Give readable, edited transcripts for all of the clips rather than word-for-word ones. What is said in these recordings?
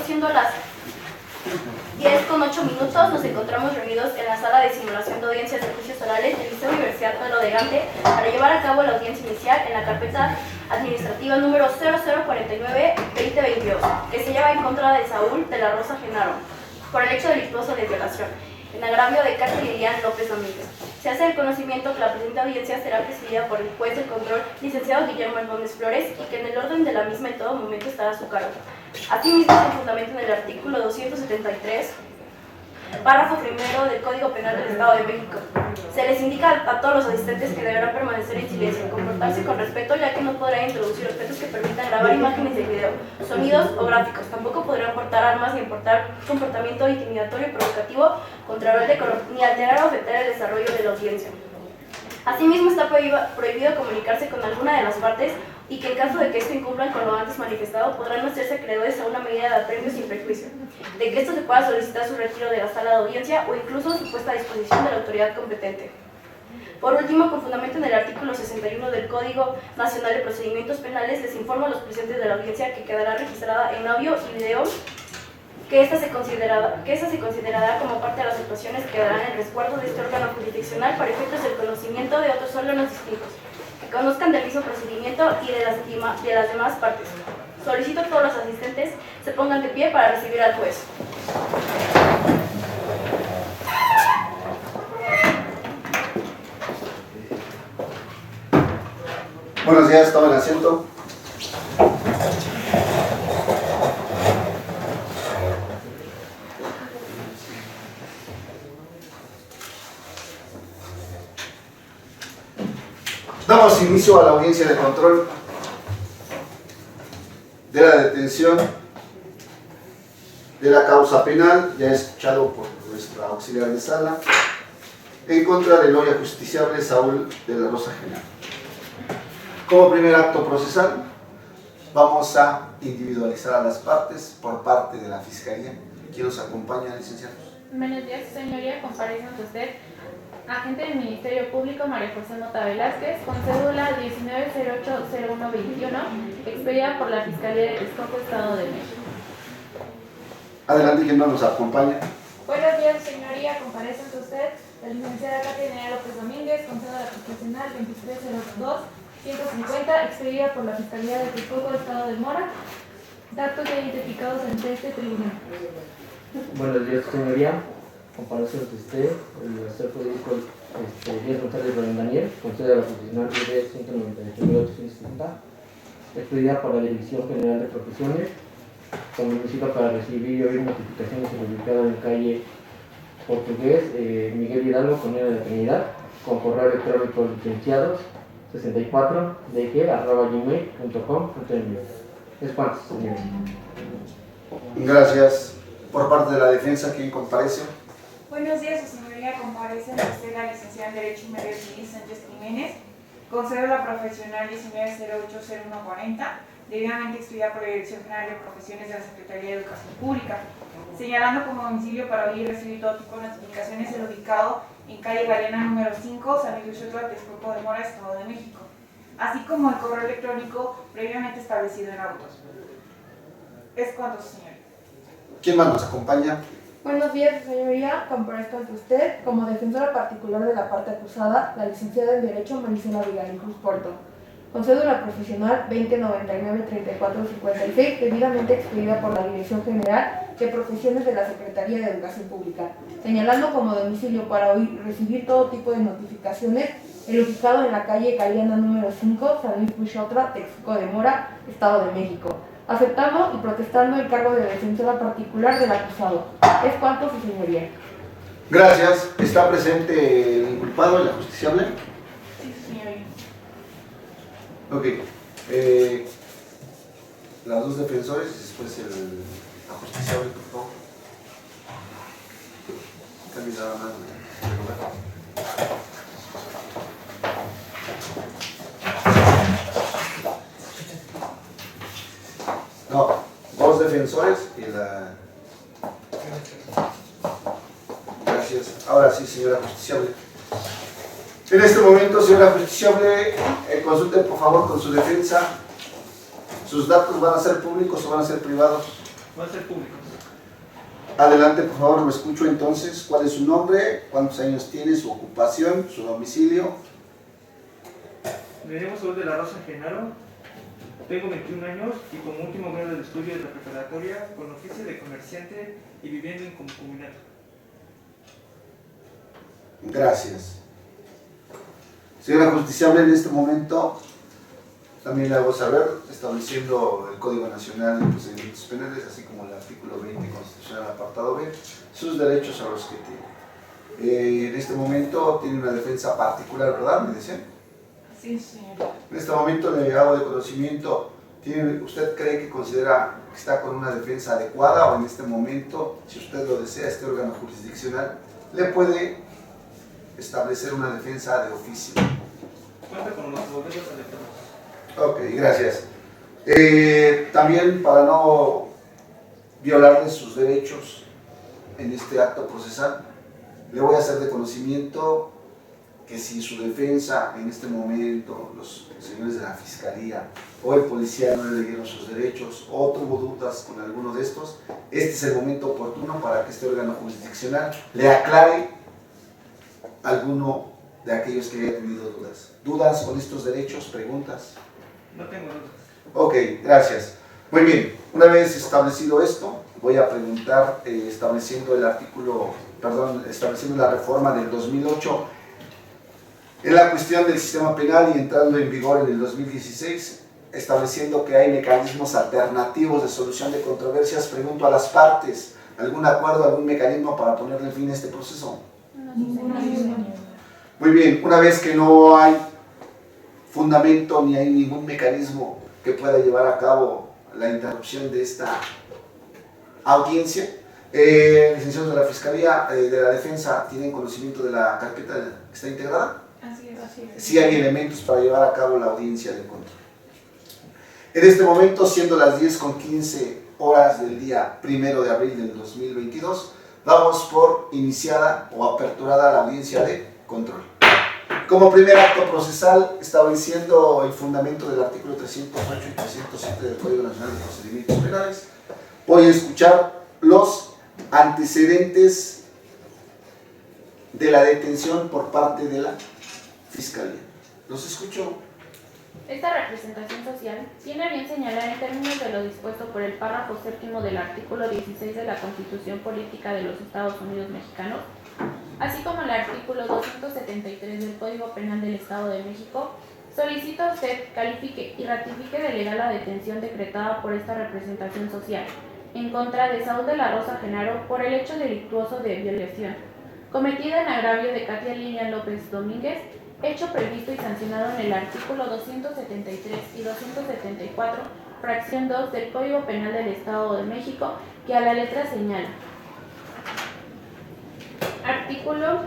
siendo las 10:08, nos encontramos reunidos en la sala de simulación de audiencias de juicios orales del Liceo Universidad Pedro de Gante para llevar a cabo la audiencia inicial en la carpeta administrativa número 0049-2022, que se lleva en contra de Saúl de la Rosa Genaro, por el hecho delictuoso de violación, en agravio de Katy Lilian López Domínguez. Se hace el conocimiento que la presente audiencia será presidida por el juez del control, licenciado Guillermo Hernández Flores, y que en el orden de la misma en todo momento estará a su cargo. Asimismo, se fundamenta en el artículo 273, párrafo primero del Código Penal del Estado de México. Se les indica a todos los asistentes que deberán permanecer en silencio, comportarse con respeto, ya que no podrán introducir objetos que permitan grabar imágenes de video, sonidos o gráficos. Tampoco podrán portar armas ni portar comportamiento intimidatorio y provocativo, contrario ni alterar o afectar el desarrollo de la audiencia. Asimismo, está prohibido comunicarse con alguna de las partes, y que en caso de que esto incumplan con lo antes manifestado, podrán hacerse acreedores a una medida de apremio sin prejuicio, de que esto se pueda solicitar su retiro de la sala de audiencia o incluso su puesta a disposición de la autoridad competente. Por último, con fundamento en el artículo 61 del Código Nacional de Procedimientos Penales, les informo a los presentes de la audiencia que quedará registrada en audio y video, que esta se considerará como parte de las actuaciones que darán el resguardo de este órgano jurisdiccional para efectos del conocimiento de otros órganos distintos, que conozcan del mismo procedimiento y de las demás partes. Solicito a todos los asistentes se pongan de pie para recibir al juez. Buenos días, tomen asiento. Damos inicio a la audiencia de control de la detención de la causa penal, ya escuchado por nuestra auxiliar de sala, en contra del hoy ajusticiable Saúl de la Rosa Genaro. Como primer acto procesal, vamos a individualizar a las partes por parte de la Fiscalía. ¿Quién nos acompaña, licenciados? Buenos días, señoría. Comparece ante usted agente del Ministerio Público María José Mota Velázquez, con cédula 19080121, expedida por la Fiscalía de Texcoco, Estado de México. Adelante, ¿quién más nos acompaña? Buenos días, señoría. Comparece ante usted la licenciada Katy López Domínguez, con cédula profesional 2302-150, expedida por la Fiscalía de Texcoco, Estado de Mora, datos ya identificados ante este tribunal. Buenos días, señoría. Comparece ante usted el asesor jurídico Díaz González Barón Daniel, con sede de la profesional ID 198.860, expedida por la Dirección General de Profesiones, con domicilio para recibir y oír notificaciones ubicado en calle Portugués Miguel Hidalgo, Colonia de la Trinidad, con correo electrónico licenciados 64dg@gmail.com.mx. Es cuanto, señoría. Gracias. Por parte de la defensa, ¿quién comparece? Buenos días, su señoría. Comparece ante usted la licenciada en Derecho y Medio Civil Sánchez Jiménez, con cédula profesional 19080140, debidamente expedida por la Dirección General de Profesiones de la Secretaría de Educación Pública, señalando como domicilio para oír y recibir todo tipo de notificaciones el ubicado en calle Galeana número 5, San Luis Xotla, Texcoco de Mora, Estado de México, así como el correo electrónico previamente establecido en autos. Es cuanto, señor. ¿Quién más nos acompaña? Buenos días, señoría. Comparezco ante usted como defensora particular de la parte acusada, la licenciada en Derecho Marisela Abigail Cruz Porto, con cédula profesional 2099-3456, debidamente expedida por la Dirección General de Profesiones de la Secretaría de Educación Pública, señalando como domicilio para oír y recibir todo tipo de notificaciones el ubicado en la calle Galeana número 5, San Luis Xotla, Texcoco de Mora, Estado de México, aceptando y protestando el cargo de defensora particular del acusado. Es cuanto, su señoría. Gracias. ¿Está presente el inculpado, el ajusticiable? Sí, señoría. Ok. Las dos defensores y después el ajusticiable, por favor. Cambio nada más de lugar. No, dos defensores y la... Gracias. Ahora sí, señora justiciable. En este momento, señora justiciable, consulten por favor con su defensa. ¿Sus datos van a ser públicos o van a ser privados? Van a ser públicos. Adelante, por favor, lo escucho entonces. ¿Cuál es su nombre? ¿Cuántos años tiene? ¿Su ocupación? ¿Su domicilio? Me llamo Saúl de la Rosa Genaro, tengo 21 años y como último grado de estudio de la preparatoria con oficio de comerciante y viviendo en concubinato. Gracias. Señora justiciable, en este momento también le hago saber, estableciendo el Código Nacional de Procedimientos Penales, así como el artículo 20 constitucional apartado B, sus derechos a los que tiene. En este momento tiene una defensa particular, ¿verdad? ¿Me decían? Sí, señor. En este momento le hago de conocimiento, ¿usted cree que considera que está con una defensa adecuada o en este momento, si usted lo desea, este órgano jurisdiccional le puede establecer una defensa de oficio? Cuenta con los abogados adecuados. Ok, gracias. También para no violarle sus derechos en este acto procesal, le voy a hacer de conocimiento que si su defensa en este momento, los señores de la Fiscalía o el policía no le leyeron sus derechos o tuvo dudas con alguno de estos, este es el momento oportuno para que este órgano jurisdiccional le aclare alguno de aquellos que haya tenido dudas. ¿Dudas con estos derechos? ¿Preguntas? No tengo dudas. Ok, gracias. Muy bien, una vez establecido esto, voy a preguntar, estableciendo la reforma del 2008 en la cuestión del sistema penal y entrando en vigor en el 2016, estableciendo que hay mecanismos alternativos de solución de controversias. Pregunto a las partes, ¿algún acuerdo, algún mecanismo para ponerle fin a este proceso? Muy bien, una vez que no hay fundamento ni hay ningún mecanismo que pueda llevar a cabo la interrupción de esta audiencia, licenciados de la Fiscalía, de la Defensa, ¿tienen conocimiento de la carpeta que está integrada? Así es. Sí hay elementos para llevar a cabo la audiencia del control. En este momento, siendo las 10:15 horas del día 1 de abril del 2022, damos por iniciada o aperturada la audiencia de control. Como primer acto procesal, estableciendo el fundamento del artículo 308 y 307 del Código Nacional de Procedimientos Penales, voy a escuchar los antecedentes de la detención por parte de la Fiscalía. Los escucho. Esta representación social tiene a bien señalar en términos de lo dispuesto por el párrafo séptimo del artículo 16 de la Constitución Política de los Estados Unidos Mexicanos, así como el artículo 273 del Código Penal del Estado de México, solicita a usted califique y ratifique de legal la detención decretada por esta representación social en contra de Saúl de la Rosa Genaro por el hecho delictuoso de violación cometida en agravio de Katia Lilian López Domínguez, hecho previsto y sancionado en el artículo 273 y 274, fracción 2 del Código Penal del Estado de México, que a la letra señala: artículo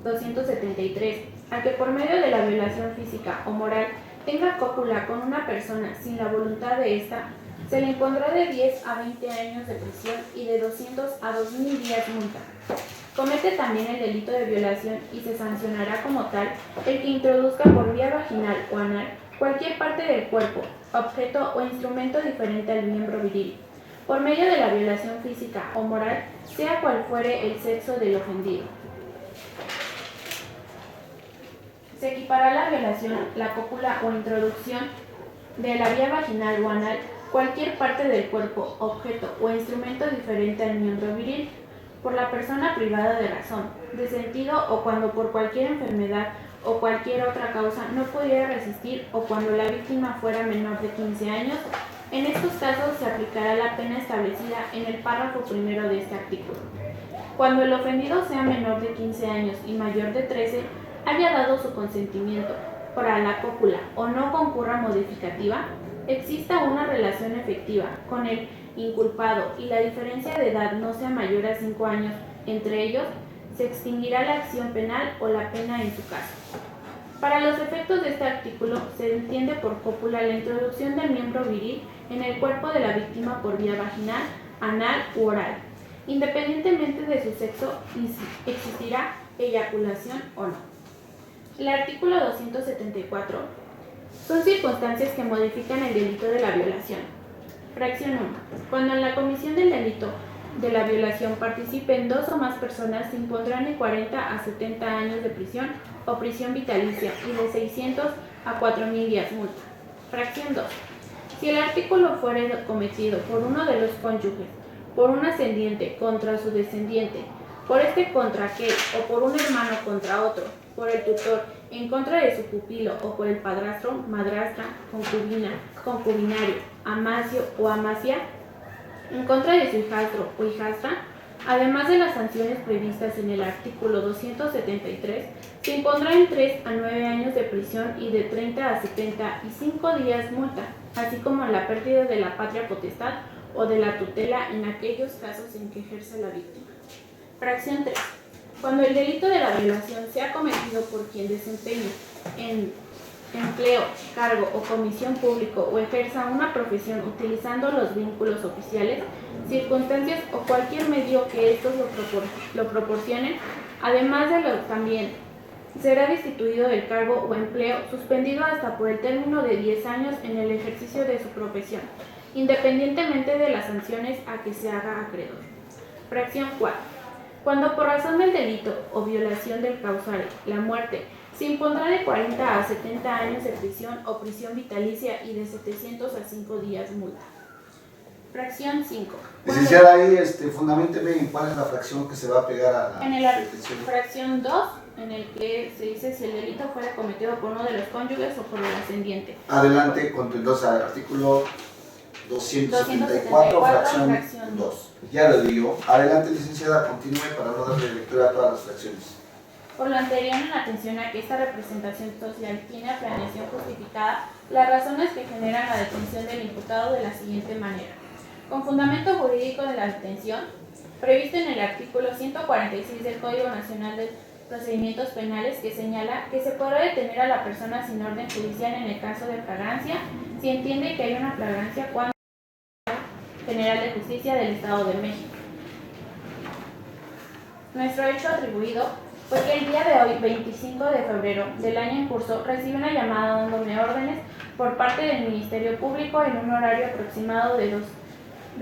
273. Al que por medio de la violación física o moral tenga cópula con una persona sin la voluntad de ésta, se le impondrá de 10 a 20 años de prisión y de 200 a 2.000 días multa. Comete también el delito de violación y se sancionará como tal el que introduzca por vía vaginal o anal cualquier parte del cuerpo, objeto o instrumento diferente al miembro viril, por medio de la violación física o moral, sea cual fuere el sexo del ofendido. Se equipará la violación, la cópula o introducción de la vía vaginal o anal cualquier parte del cuerpo, objeto o instrumento diferente al miembro viril, por la persona privada de razón, de sentido o cuando por cualquier enfermedad o cualquier otra causa no pudiera resistir o cuando la víctima fuera menor de 15 años. En estos casos se aplicará la pena establecida en el párrafo primero de este artículo. Cuando el ofendido sea menor de 15 años y mayor de 13, haya dado su consentimiento para la cópula o no concurra modificativa, exista una relación efectiva con el inculpado y la diferencia de edad no sea mayor a 5 años entre ellos, se extinguirá la acción penal o la pena en su caso. Para los efectos de este artículo, se entiende por cópula la introducción del miembro viril en el cuerpo de la víctima por vía vaginal, anal u oral. Independientemente de su sexo, existirá eyaculación o no. El artículo 274 son circunstancias que modifican el delito de la violación. Fracción 1. Cuando en la comisión del delito de la violación participen 2 o más personas, se impondrán de 40 a 70 años de prisión o prisión vitalicia y de 600 a 4.000 días multa. Fracción 2. Si el artículo fuere cometido por uno de los cónyuges, por un ascendiente contra su descendiente, por este contra aquel, o por un hermano contra otro, por el tutor, en contra de su pupilo, o por el padrastro, madrastra, concubina, concubinario, amasio o amasia, en contra de su hijastro o hijastra, además de las sanciones previstas en el artículo 273, se impondrán 3 a 9 años de prisión y de 30 a 75 días multa, así como la pérdida de la patria potestad o de la tutela en aquellos casos en que ejerza la víctima. Fracción 3. Cuando el delito de la violación sea cometido por quien desempeñe en empleo, cargo o comisión público o ejerza una profesión utilizando los vínculos oficiales, circunstancias o cualquier medio que estos lo proporcionen, además de lo también será destituido del cargo o empleo, suspendido hasta por el término de 10 años en el ejercicio de su profesión, independientemente de las sanciones a que se haga acreedor. Fracción 4. Cuando por razón del delito o violación del causal, la muerte, se impondrá de 40 a 70 años de prisión o prisión vitalicia y de 700 a 5 días multa. Fracción 5. Licenciada, ahí fundamenteme en cuál es la fracción que se va a pegar a la En detención. fracción 2, en el que se dice si el delito fuera cometido por uno de los cónyuges o por el ascendiente. Adelante con tu entonces artículo 274, fracción 2. Ya lo digo. Adelante, licenciada, continúe para no darle lectura a todas las fracciones. Por lo anterior, en atención a que esta representación social tiene apreciación justificada, las razones que generan la detención del imputado de la siguiente manera. Con fundamento jurídico de la detención, previsto en el artículo 146 del Código Nacional de Procedimientos Penales, que señala que se podrá detener a la persona sin orden judicial en el caso de flagrancia, si entiende que hay una flagrancia cuando General de Justicia del Estado de México. Nuestro hecho atribuido fue que el día de hoy, 25 de febrero del año en curso, recibí una llamada dándome órdenes por parte del Ministerio Público en un horario aproximado de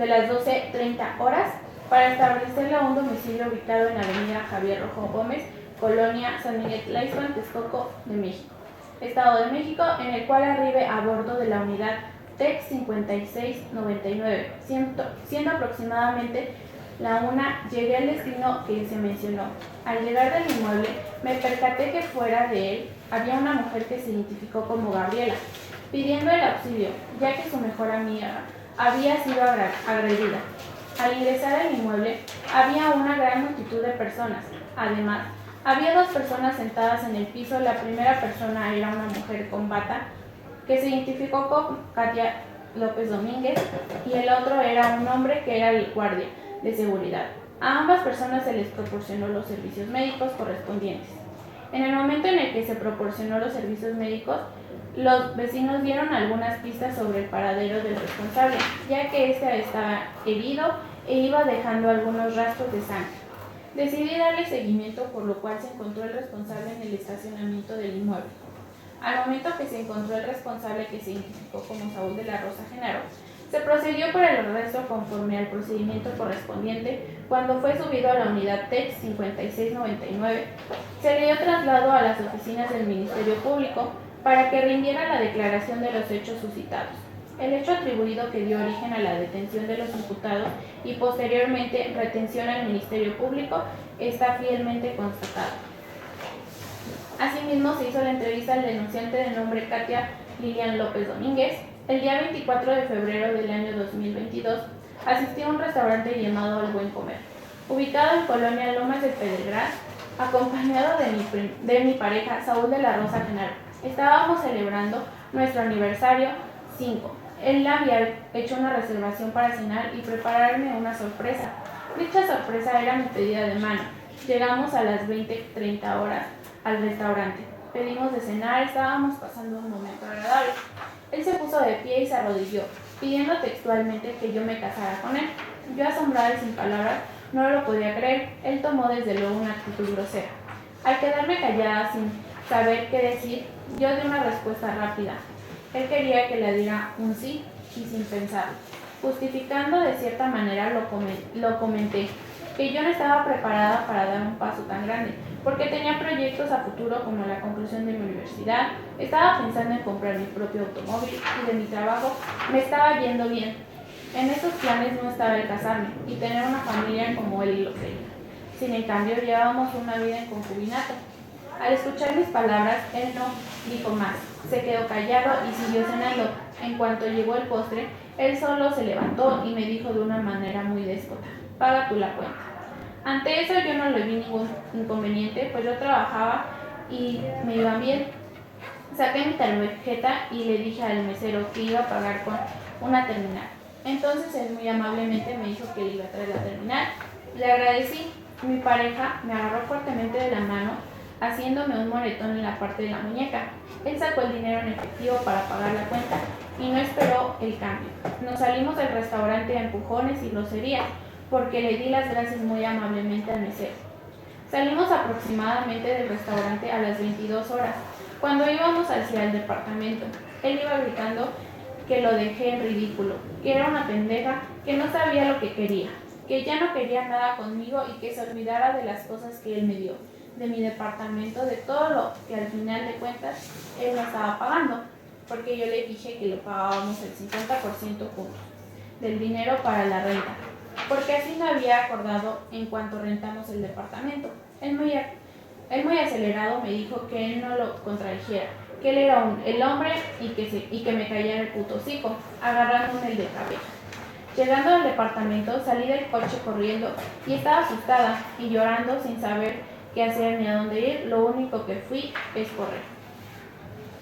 las 12:30 horas para establecerle un domicilio ubicado en la avenida Javier Rojo Gómez, Colonia San Miguel Tlaixpan, Texcoco de México, Estado de México, en el cual arribe a bordo de la unidad TEC 5699, siendo aproximadamente la 1, llegué al destino que se mencionó. Al llegar del inmueble, me percaté que fuera de él había una mujer que se identificó como Gabriela, pidiendo el auxilio, ya que su mejor amiga había sido agredida. Al ingresar al inmueble, había una gran multitud de personas. Además, había 2 personas sentadas en el piso. La primera persona era una mujer con bata, que se identificó como Katia López Domínguez, y el otro era un hombre que era el guardia de seguridad. A ambas personas se les proporcionó los servicios médicos correspondientes. En el momento en el que se proporcionó los servicios médicos, los vecinos dieron algunas pistas sobre el paradero del responsable, ya que éste estaba herido e iba dejando algunos rastros de sangre. Decidí darle seguimiento, por lo cual se encontró el responsable en el estacionamiento del inmueble. Al momento que se encontró el responsable, que se identificó como Saúl de la Rosa Genaro, se procedió por el arresto conforme al procedimiento correspondiente. Cuando fue subido a la unidad TEC 5699, se le dio traslado a las oficinas del Ministerio Público para que rindiera la declaración de los hechos suscitados. El hecho atribuido que dio origen a la detención de los imputados y posteriormente retención al Ministerio Público está fielmente constatado. Asimismo, se hizo la entrevista al denunciante de nombre Katia Lilian López Domínguez. El día 24 de febrero del año 2022, asistió a un restaurante llamado El Buen Comer, ubicado en Colonia Lomas de Pedregal, acompañado de mi pareja Saúl de la Rosa Genaro. Estábamos celebrando nuestro aniversario 5. Él había hecho una reservación para cenar y prepararme una sorpresa. Dicha sorpresa era mi pedida de mano. Llegamos a las 20:30 horas al restaurante. Pedimos de cenar, estábamos pasando un momento agradable. Él se puso de pie y se arrodilló, pidiendo textualmente que yo me casara con él. Yo, asombrada y sin palabras, no lo podía creer. Él tomó desde luego una actitud grosera. Al quedarme callada sin saber qué decir, yo di una respuesta rápida. Él quería que le diera un sí y sin pensarlo. Justificando de cierta manera lo comenté, que yo no estaba preparada para dar un paso tan grande, porque tenía proyectos a futuro como la conclusión de mi universidad, estaba pensando en comprar mi propio automóvil y de mi trabajo me estaba yendo bien. En esos planes no estaba el casarme y tener una familia como él lo creía. Sin en cambio, llevábamos una vida en concubinato. Al escuchar mis palabras, él no dijo más. Se quedó callado y siguió cenando. En cuanto llegó el postre, él solo se levantó y me dijo de una manera muy déspota: paga tú la cuenta. Ante eso yo no le vi ningún inconveniente, pues yo trabajaba y me iba bien. Saqué mi tarjeta y le dije al mesero que iba a pagar con una terminal. Entonces él muy amablemente me dijo que le iba a traer la terminal. Le agradecí. Mi pareja me agarró fuertemente de la mano, haciéndome un moretón en la parte de la muñeca. Él sacó el dinero en efectivo para pagar la cuenta y no esperó el cambio. Nos salimos del restaurante a empujones y groserías, porque le di las gracias muy amablemente al mesero. Salimos aproximadamente del restaurante a las 22 horas, cuando íbamos hacia el departamento. Él iba gritando que lo dejé en ridículo, que era una pendeja, que no sabía lo que quería, que ya no quería nada conmigo y que se olvidara de las cosas que él me dio, de mi departamento, de todo lo que al final de cuentas él no estaba pagando, porque yo le dije que lo pagábamos el 50% juntos del dinero para la renta, porque así me había acordado en cuanto rentamos el departamento. Él muy acelerado me dijo que él no lo contradijera, que él era el hombre y que me callara el puto hocico, agarrándome el de cabeza. Llegando al departamento, salí del coche corriendo y estaba asustada y llorando sin saber qué hacer ni a dónde ir. Lo único que fui es correr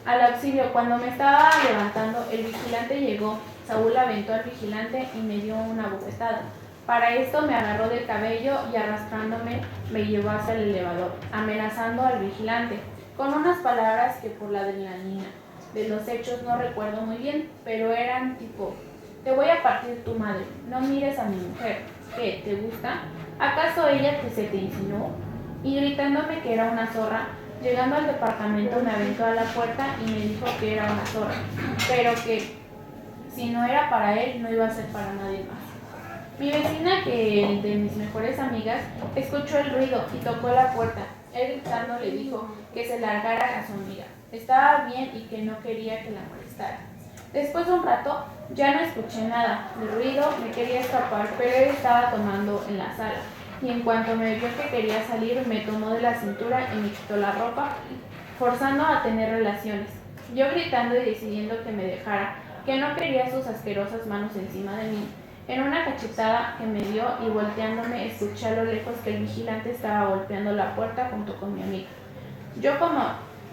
al auxilio. Cuando me estaba levantando, el vigilante llegó. Saúl aventó al vigilante y me dio una bofetada. Para esto me agarró del cabello y arrastrándome me llevó hacia el elevador, amenazando al vigilante con unas palabras que por la adrenalina de los hechos no recuerdo muy bien, pero eran tipo: te voy a partir tu madre, no mires a mi mujer, ¿qué, te gusta? ¿Acaso ella se te insinuó? Y gritándome que era una zorra. Llegando al departamento me aventó a la puerta y me dijo que era una zorra, pero que si no era para él, no iba a ser para nadie más. Mi vecina, que es de mis mejores amigas, escuchó el ruido y tocó la puerta. Él gritando le dijo que se largara a su amiga. Estaba bien y que no quería que la molestara. Después de un rato ya no escuché nada de ruido, me quería escapar, pero él estaba tomando en la sala. Y en cuanto me vio que quería salir, me tomó de la cintura y me quitó la ropa, forzando a tener relaciones. Yo gritando y decidiendo que me dejara, que no quería sus asquerosas manos encima de mí. En una cachetada que me dio y volteándome, escuché a lo lejos que el vigilante estaba golpeando la puerta junto con mi amiga. Yo, como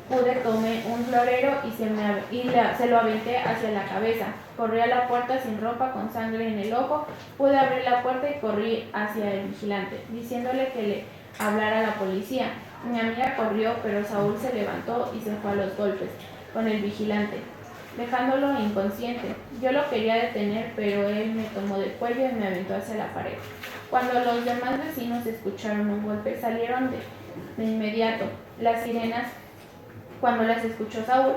pude, tomé un florero y se lo aventé hacia la cabeza. Corrí a la puerta sin ropa, con sangre en el ojo. Pude abrir la puerta y corrí hacia el vigilante, diciéndole que le hablara a la policía. Mi amiga corrió, pero Saúl se levantó y se fue a los golpes con el vigilante, dejándolo inconsciente. Yo lo quería detener, pero él me tomó del cuello y me aventó hacia la pared. Cuando los demás vecinos escucharon un golpe, salieron de inmediato. Las sirenas, cuando las escuchó Saúl,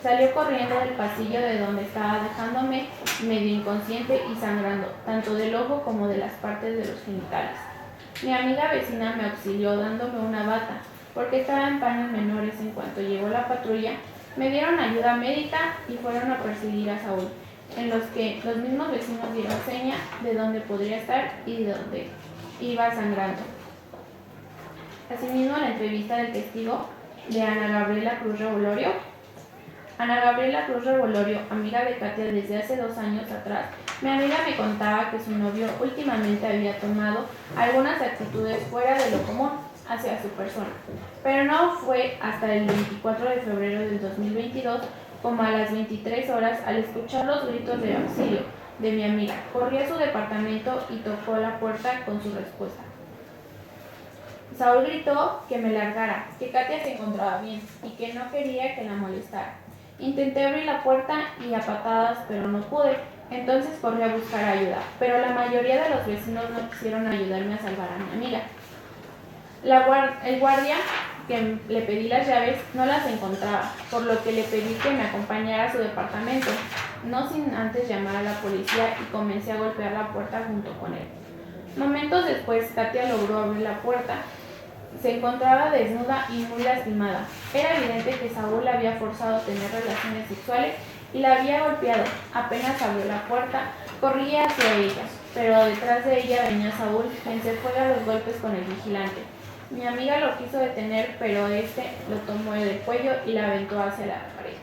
salió corriendo del pasillo de donde estaba, dejándome medio inconsciente y sangrando, tanto del ojo como de las partes de los genitales. Mi amiga vecina me auxilió dándome una bata, porque estaba en paños menores. En cuanto llegó la patrulla, me dieron ayuda médica y fueron a perseguir a Saúl, en los que los mismos vecinos dieron seña de dónde podría estar y de dónde iba sangrando. Asimismo, la entrevista del testigo de Ana Gabriela Cruz Revolorio. Ana Gabriela Cruz Revolorio, amiga de Katia desde hace 2 años atrás, mi amiga me contaba que su novio últimamente había tomado algunas actitudes fuera de lo común hacia su persona, pero no fue hasta el 24 de febrero del 2022, como a las 23 horas, al escuchar los gritos de auxilio de mi amiga. Corrí a su departamento y tocó la puerta con su respuesta. Saúl gritó que me largara, que Katia se encontraba bien y que no quería que la molestara. Intenté abrir la puerta y a patadas, pero no pude. Entonces corrí a buscar ayuda, pero la mayoría de los vecinos no quisieron ayudarme a salvar a mi amiga. El guardia, que le pedí las llaves, no las encontraba, por lo que le pedí que me acompañara a su departamento. no sin antes llamar a la policía, y comencé a golpear la puerta junto con él. Momentos después, Katia logró abrir la puerta. Se encontraba desnuda y muy lastimada. Era evidente que Saúl la había forzado a tener relaciones sexuales y la había golpeado. Apenas abrió la puerta, corría hacia ella, pero detrás de ella venía Saúl, quien se fue a los golpes con el vigilante. Mi amiga lo quiso detener, pero este lo tomó del cuello y la aventó hacia la pared.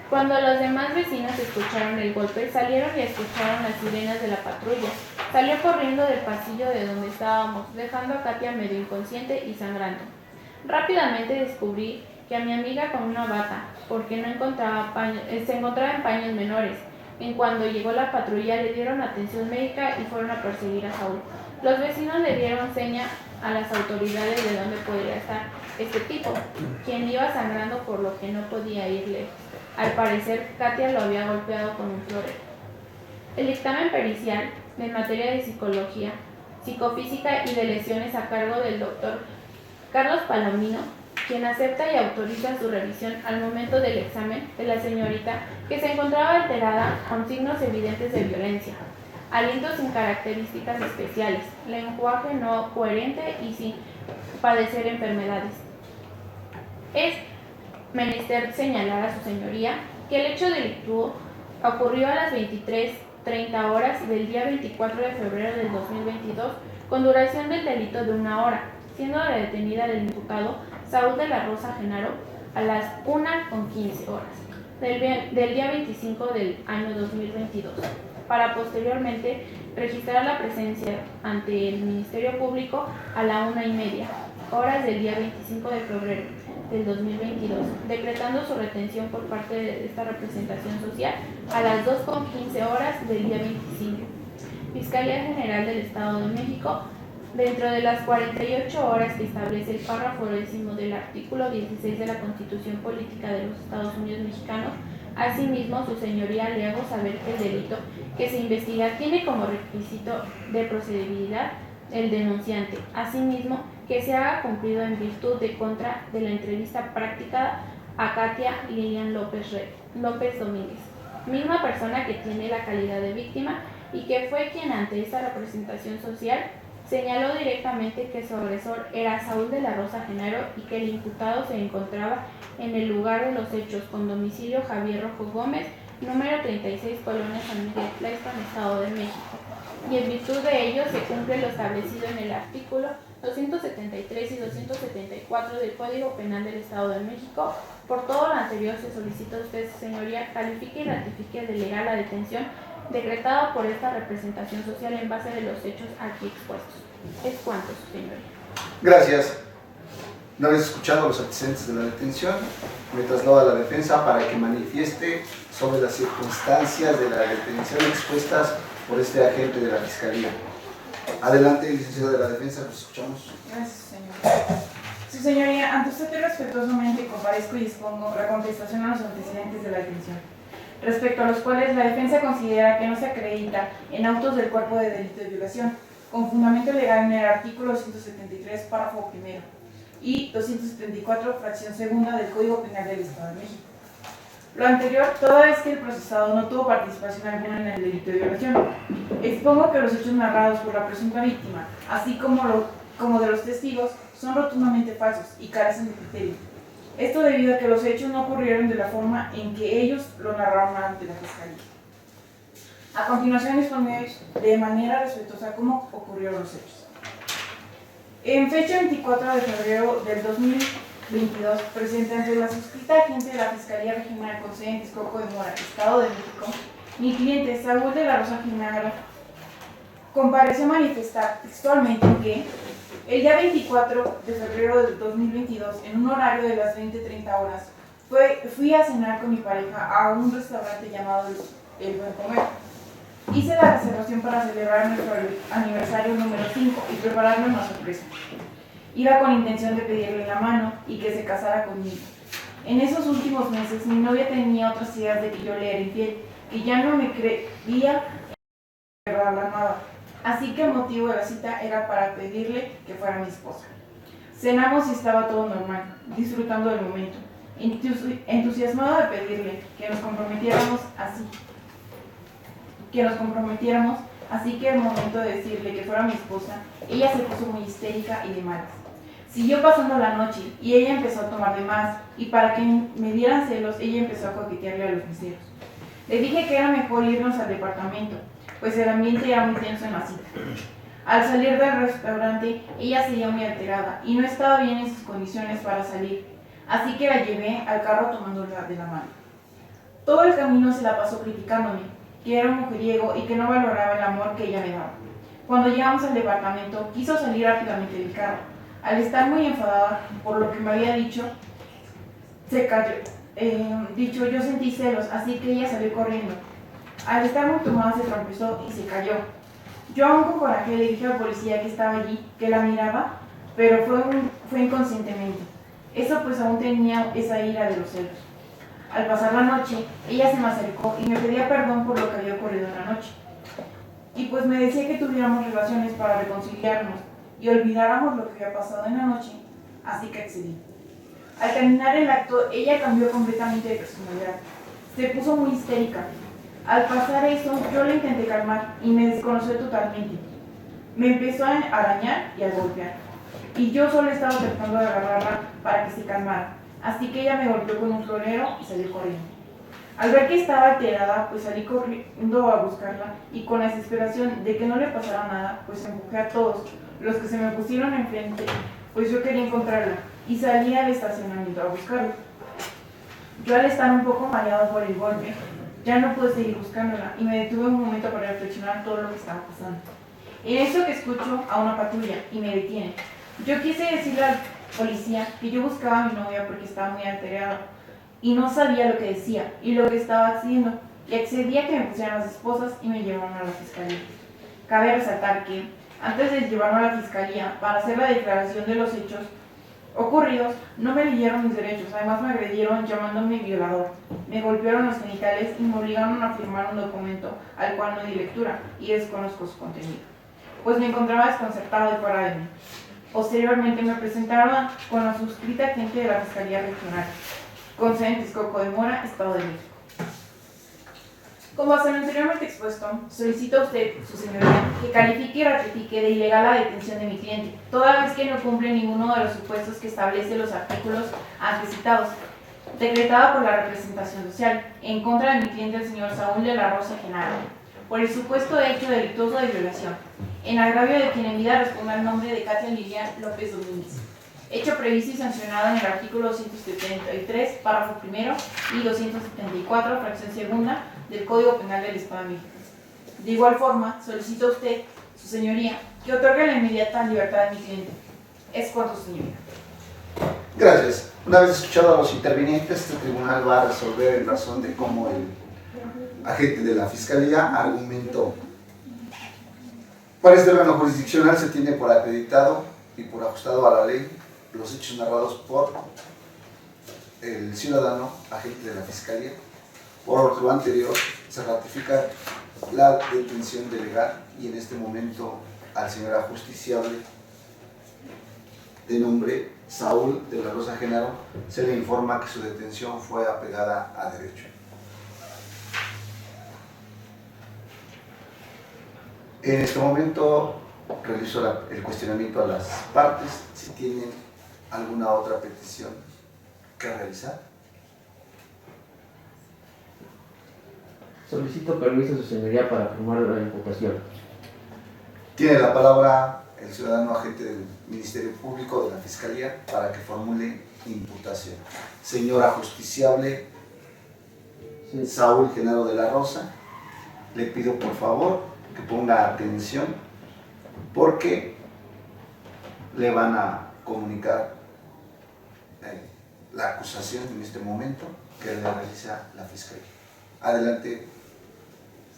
Cuando los demás vecinos escucharon el golpe, salieron y escucharon las sirenas de la patrulla. Salió corriendo del pasillo de donde estábamos, dejando a Katia medio inconsciente y sangrando. Rápidamente descubrí que a mi amiga con una bata, porque no encontraba se encontraba en paños menores. En cuando llegó la patrulla, le dieron atención médica y fueron a perseguir a Saúl. Los vecinos le dieron seña a las autoridades de dónde podría estar este tipo, quien iba sangrando por lo que no podía ir lejos. Al parecer, Katia lo había golpeado con un florero. El dictamen pericial en materia de psicología, psicofísica y de lesiones a cargo del doctor Carlos Palomino, quien acepta y autoriza su revisión al momento del examen de la señorita, que se encontraba alterada con signos evidentes de violencia, aliento sin características especiales, lenguaje no coherente y sin padecer enfermedades. Es menester señalar a su señoría que el hecho delictuoso ocurrió a las 23:30 horas del día 24 de febrero del 2022, con duración del delito de 1 hora, siendo detenida el imputado Saúl de la Rosa Genaro a las 1:15 horas del día 25 del año 2022, para posteriormente registrar la presencia ante el Ministerio Público a la 1:30 horas del día 25 de febrero del 2022, decretando su retención por parte de esta representación social a las 2:15 horas del día 25. Fiscalía General del Estado de México, dentro de las 48 horas que establece el párrafo 10º del artículo 16 de la Constitución Política de los Estados Unidos Mexicanos. Asimismo, su señoría le hago saber que el delito que se investiga tiene como requisito de procedibilidad el denunciante. Asimismo, que se haga cumplido en virtud de contra de la entrevista practicada a Katia Lilian López Domínguez, misma persona que tiene la calidad de víctima y que fue quien ante esta representación social señaló directamente que su agresor era Saúl de la Rosa Genaro y que el imputado se encontraba en el lugar de los hechos con domicilio Javier Rojo Gómez, número 36, Colonia San Miguel Tlaixpan, Estado de México. Y en virtud de ello se cumple lo establecido en el artículo 273 y 274 del Código Penal del Estado de México. Por todo lo anterior se solicita a usted, señoría, califique y ratifique de legal la detención decretada por esta representación social en base de los hechos aquí expuestos. Es cuanto, señoría. Gracias. Una vez escuchado los antecedentes de la detención, me traslado a la defensa para que manifieste sobre las circunstancias de la detención expuestas por este agente de la Fiscalía. Adelante, licenciado de la defensa, los escuchamos. Gracias, señor. Su señoría, ante usted respetuosamente comparezco y expongo la contestación a los antecedentes de la detención, respecto a los cuales la defensa considera que no se acredita en autos del cuerpo de delito de violación, con fundamento legal en el artículo 273, párrafo primero, y 274, fracción segunda del Código Penal del Estado de México. Lo anterior, toda vez que el procesado no tuvo participación alguna en el delito de violación. Expongo que los hechos narrados por la presunta víctima, así como de los testigos, son rotundamente falsos y carecen de criterio. Esto debido a que los hechos no ocurrieron de la forma en que ellos lo narraron ante la Fiscalía. A continuación exponemos de manera respetuosa cómo ocurrieron los hechos. En fecha 24 de febrero del 2022, presente ante la suscrita agente de la Fiscalía Regional con sede en Texcoco de Mora, Estado de México, mi cliente Saúl de la Rosa Genaro compareció a manifestar textualmente que el día 24 de febrero del 2022, en un horario de las 20:30 horas, fui a cenar con mi pareja a un restaurante llamado El Buen Comer. Hice la reservación para celebrar nuestro aniversario número 5 y prepararle una sorpresa. Iba con intención de pedirle la mano y que se casara conmigo. En esos últimos meses, mi novia tenía otras ideas de que yo le era infiel, que ya no me creía que la amaba. Así que el motivo de la cita era para pedirle que fuera mi esposa. Cenamos y estaba todo normal, disfrutando del momento. entusiasmado de pedirle que nos comprometiéramos, así que al momento de decirle que fuera mi esposa, ella se puso muy histérica y de malas. Siguió pasando la noche y ella empezó a tomar de más, y para que me dieran celos, ella empezó a coquetearle a los meseros. Le dije que era mejor irnos al departamento, pues el ambiente era muy tenso en la cita. Al salir del restaurante, ella seguía muy alterada y no estaba bien en sus condiciones para salir, así que la llevé al carro tomándola de la mano. Todo el camino se la pasó criticándome, que era un mujeriego y que no valoraba el amor que ella me daba. Cuando llegamos al departamento, quiso salir rápidamente del carro. Al estar muy enfadada por lo que me había dicho, se cayó. Yo sentí celos, así que ella salió corriendo. Al estar muy tomada se tropezó y se cayó. Yo aún con coraje le dije al policía que estaba allí, que la miraba, pero fue inconscientemente. Eso pues aún tenía esa ira de los celos. Al pasar la noche, ella se me acercó y me pedía perdón por lo que había ocurrido en la noche. Y pues me decía que tuviéramos relaciones para reconciliarnos y olvidáramos lo que había pasado en la noche, así que accedí. Al terminar el acto, ella cambió completamente de personalidad. Se puso muy histérica. Al pasar eso, yo la intenté calmar y me desconoció totalmente. Me empezó a arañar y a golpear. Y yo solo estaba tratando de agarrarla para que se calmara. Así que ella me golpeó con un florero y salió corriendo. Al ver que estaba alterada, pues salí corriendo a buscarla y con la desesperación de que no le pasara nada, pues empujé a todos los que se me pusieron enfrente, pues yo quería encontrarla y salí al estacionamiento a buscarla. Yo al estar un poco mareado por el golpe, ya no pude seguir buscándola y me detuve un momento para reflexionar todo lo que estaba pasando. En eso que escucho a una patrulla y me detiene. Yo quise decirle al policía que yo buscaba a mi novia porque estaba muy alterada y no sabía lo que decía y lo que estaba haciendo, y accedí a que me pusieran las esposas y me llevaron a la fiscalía. Cabe resaltar que antes de llevarme a la fiscalía para hacer la declaración de los hechos ocurridos, no me leyeron mis derechos, además me agredieron llamándome violador, me golpearon los genitales y me obligaron a firmar un documento al cual no di lectura y desconozco su contenido, pues me encontraba desconcertado y fuera de mí. Posteriormente me presentaron con la suscrita agente de la Fiscalía Regional, con sede en Texcoco de Mora, Estado de México. Como hasta lo anteriormente expuesto, solicito a usted, su señoría, que califique y ratifique de ilegal la detención de mi cliente, toda vez que no cumple ninguno de los supuestos que establece los artículos antes citados, decretada por la representación social, en contra de mi cliente, el señor Saúl de la Rosa Genaro, por el supuesto hecho delictuoso de violación, en agravio de quien en vida responda al nombre de Katia Lilian López Domínguez, hecho previsto y sancionado en el artículo 273, párrafo primero y 274, fracción segunda, del Código Penal del Estado de México. De igual forma, solicito a usted, su señoría, que otorgue la inmediata libertad de mi cliente. Es cuanto, señoría. Gracias. Una vez escuchado a los intervinientes, este tribunal va a resolver en razón de cómo el agente de la Fiscalía argumentó. Para este órgano jurisdiccional se tiene por acreditado y por ajustado a la ley los hechos narrados por el ciudadano agente de la Fiscalía. Por lo anterior, se ratifica la detención de legal y en este momento al señor ajusticiable de nombre Saúl de la Rosa Genaro se le informa que su detención fue apegada a derecho. En este momento realizo el cuestionamiento a las partes si tienen alguna otra petición que realizar. Solicito permiso, su señoría, para firmar la imputación. Tiene la palabra el ciudadano agente del Ministerio Público de la Fiscalía para que formule imputación. Señor ajusticiable Sí. Saúl Genaro de la Rosa, le pido por favor que ponga atención porque le van a comunicar la acusación en este momento que le realiza la Fiscalía. Adelante.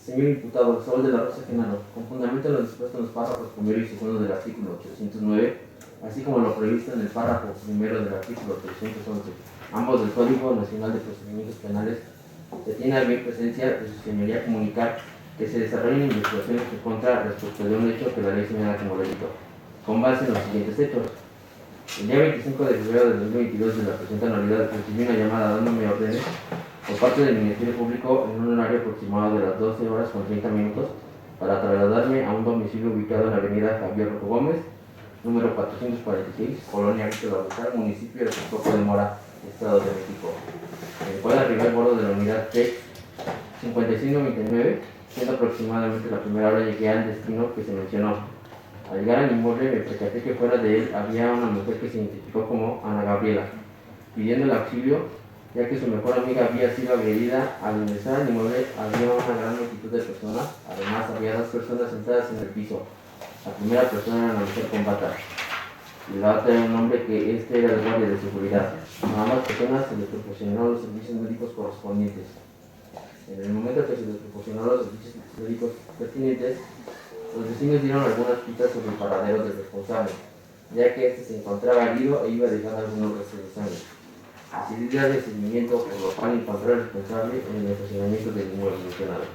Señor imputado Saúl de la Rosa Genaro, con fundamento en lo dispuesto en los párrafos primero y segundo del artículo 809, así como lo previsto en el párrafo primero del artículo 311, ambos del Código Nacional de Procedimientos Penales, se tiene a bien presencia de su señoría comunicar que se desarrollen investigaciones en contra respecto de un hecho que la ley señala como delito, con base en los siguientes hechos. El día 25 de febrero de 2022 de la presente anualidad recibí una llamada dándome órdenes por parte del Ministerio Público en un horario aproximado de las 12 horas con 30 minutos para trasladarme a un domicilio ubicado en la avenida Javier Rojo Gómez, número 446, Colonia Víctor Abusar, municipio de Texcoco de Mora, Estado de México, en el cual arribé al bordo de la unidad TEC 5599, siendo aproximadamente la primera hora llegué al destino que se mencionó. Al llegar al inmueble me percaté que fuera de él había una mujer que se identificó como Ana Gabriela, pidiendo el auxilio, ya que su mejor amiga había sido agredida. Al ingresar al inmueble había una gran multitud de personas, además había dos personas sentadas en el piso. La primera persona era una mujer con bata, y la otra era un hombre que era el guardia de seguridad. A ambas personas se les proporcionaron los servicios médicos correspondientes. En el momento que se les proporcionaron los servicios médicos pertinentes, los vecinos dieron algunas pistas sobre el paradero del responsable, ya que este se encontraba herido e iba a dejar algunos restos de sangre. Decidí darle seguimiento, por lo cual encontré al responsable en el estacionamiento del inmueble mencionado.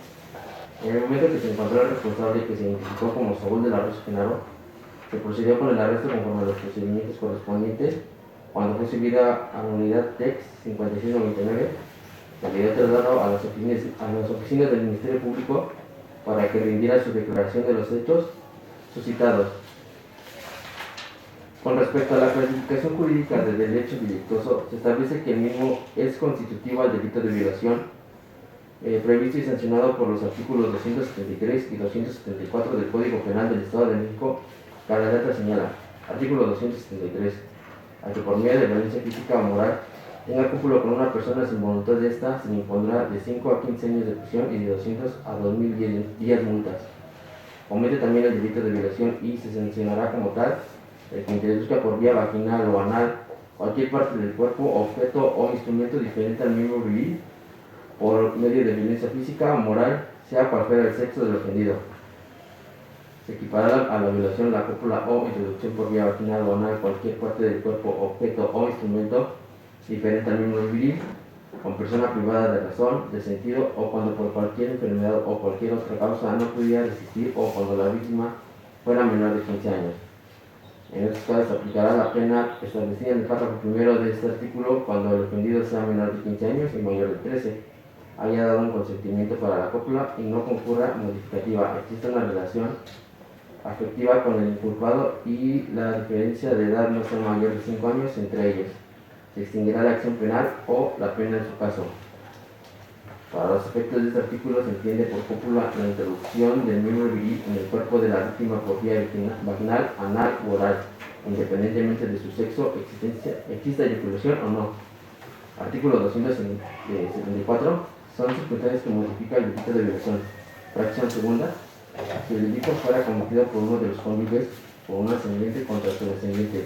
En el momento que se encontró el responsable, que se identificó como Saúl de la Rosa Genaro, se procedió con el arresto conforme a los procedimientos correspondientes. Cuando fue subida a la unidad TEX 5699, se le dio traslado a las oficinas del Ministerio Público para que rindiera su declaración de los hechos suscitados. Con respecto a la clasificación jurídica del hecho delictuoso, se establece que el mismo es constitutivo al delito de violación, previsto y sancionado por los artículos 273 y 274 del Código Penal del Estado de México, que la letra señala: artículo 273, a que por medio de violencia física o moral tenga cúpulo con una persona sin voluntad de esta, se le impondrá de 5 a 15 años de prisión y de 200 a 2.000 días multas. Comete también el delito de violación y se sancionará como tal el que introduzca por vía vaginal o anal cualquier parte del cuerpo, objeto o instrumento diferente al miembro viril por medio de violencia física o moral, sea cual fuera el sexo del ofendido. Se equipará a la violación la cópula o introducción por vía vaginal o anal cualquier parte del cuerpo, objeto o instrumento diferente al miembro viril, con persona privada de razón, de sentido, o cuando por cualquier enfermedad o cualquier otra causa no pudiera resistir, o cuando la víctima fuera menor de 15 años. En estos casos se aplicará la pena establecida en el párrafo primero de este artículo cuando el ofendido sea menor de 15 años y mayor de 13, haya dado un consentimiento para la cópula y no concurra modificativa, exista una relación afectiva con el inculpado y la diferencia de edad no sea mayor de 5 años entre ellos. Se extinguirá la acción penal o la pena en su caso. Para los efectos de este artículo se entiende por cópula la introducción del miembro viril en el cuerpo de la víctima por vía vaginal, anal u oral, independientemente de su sexo, exista eyaculación o no. Artículo 274. Son circunstancias que modifican el delito de violación. Fracción segunda. Si el delito fuera cometido por uno de los cónyuges, por un ascendiente contra su descendiente,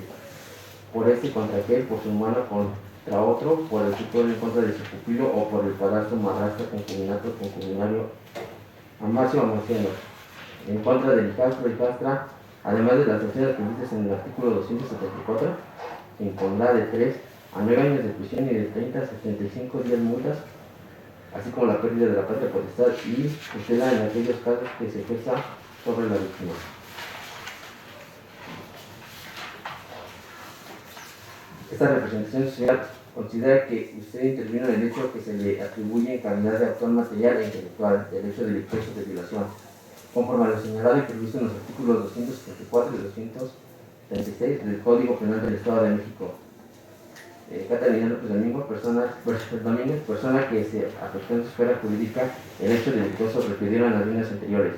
por este contra aquel, por su hermano contra otro, por el tutor en contra de su pupilo o por el padrastro, madrastra, concubinato, concubinario, amarcio o amarciano, en contra del hijastro, hijastra, además de las sanciones previstas en el artículo 274, se impondrá de 3 a 9 años de prisión y de 30 a 75 días multas, así como la pérdida de la patria potestad y tutela en aquellos casos que se ejerza sobre la víctima. Esta representación social considera que usted intervino en el hecho que se le atribuye en calidad de autor material e intelectual del hecho delictuoso de violación, conforme a lo señalado y previsto en los artículos 274 y 236 del Código Penal del Estado de México. Catalina López Domingo, persona que se afectó en su esfera jurídica el hecho delictuoso referido en las líneas anteriores.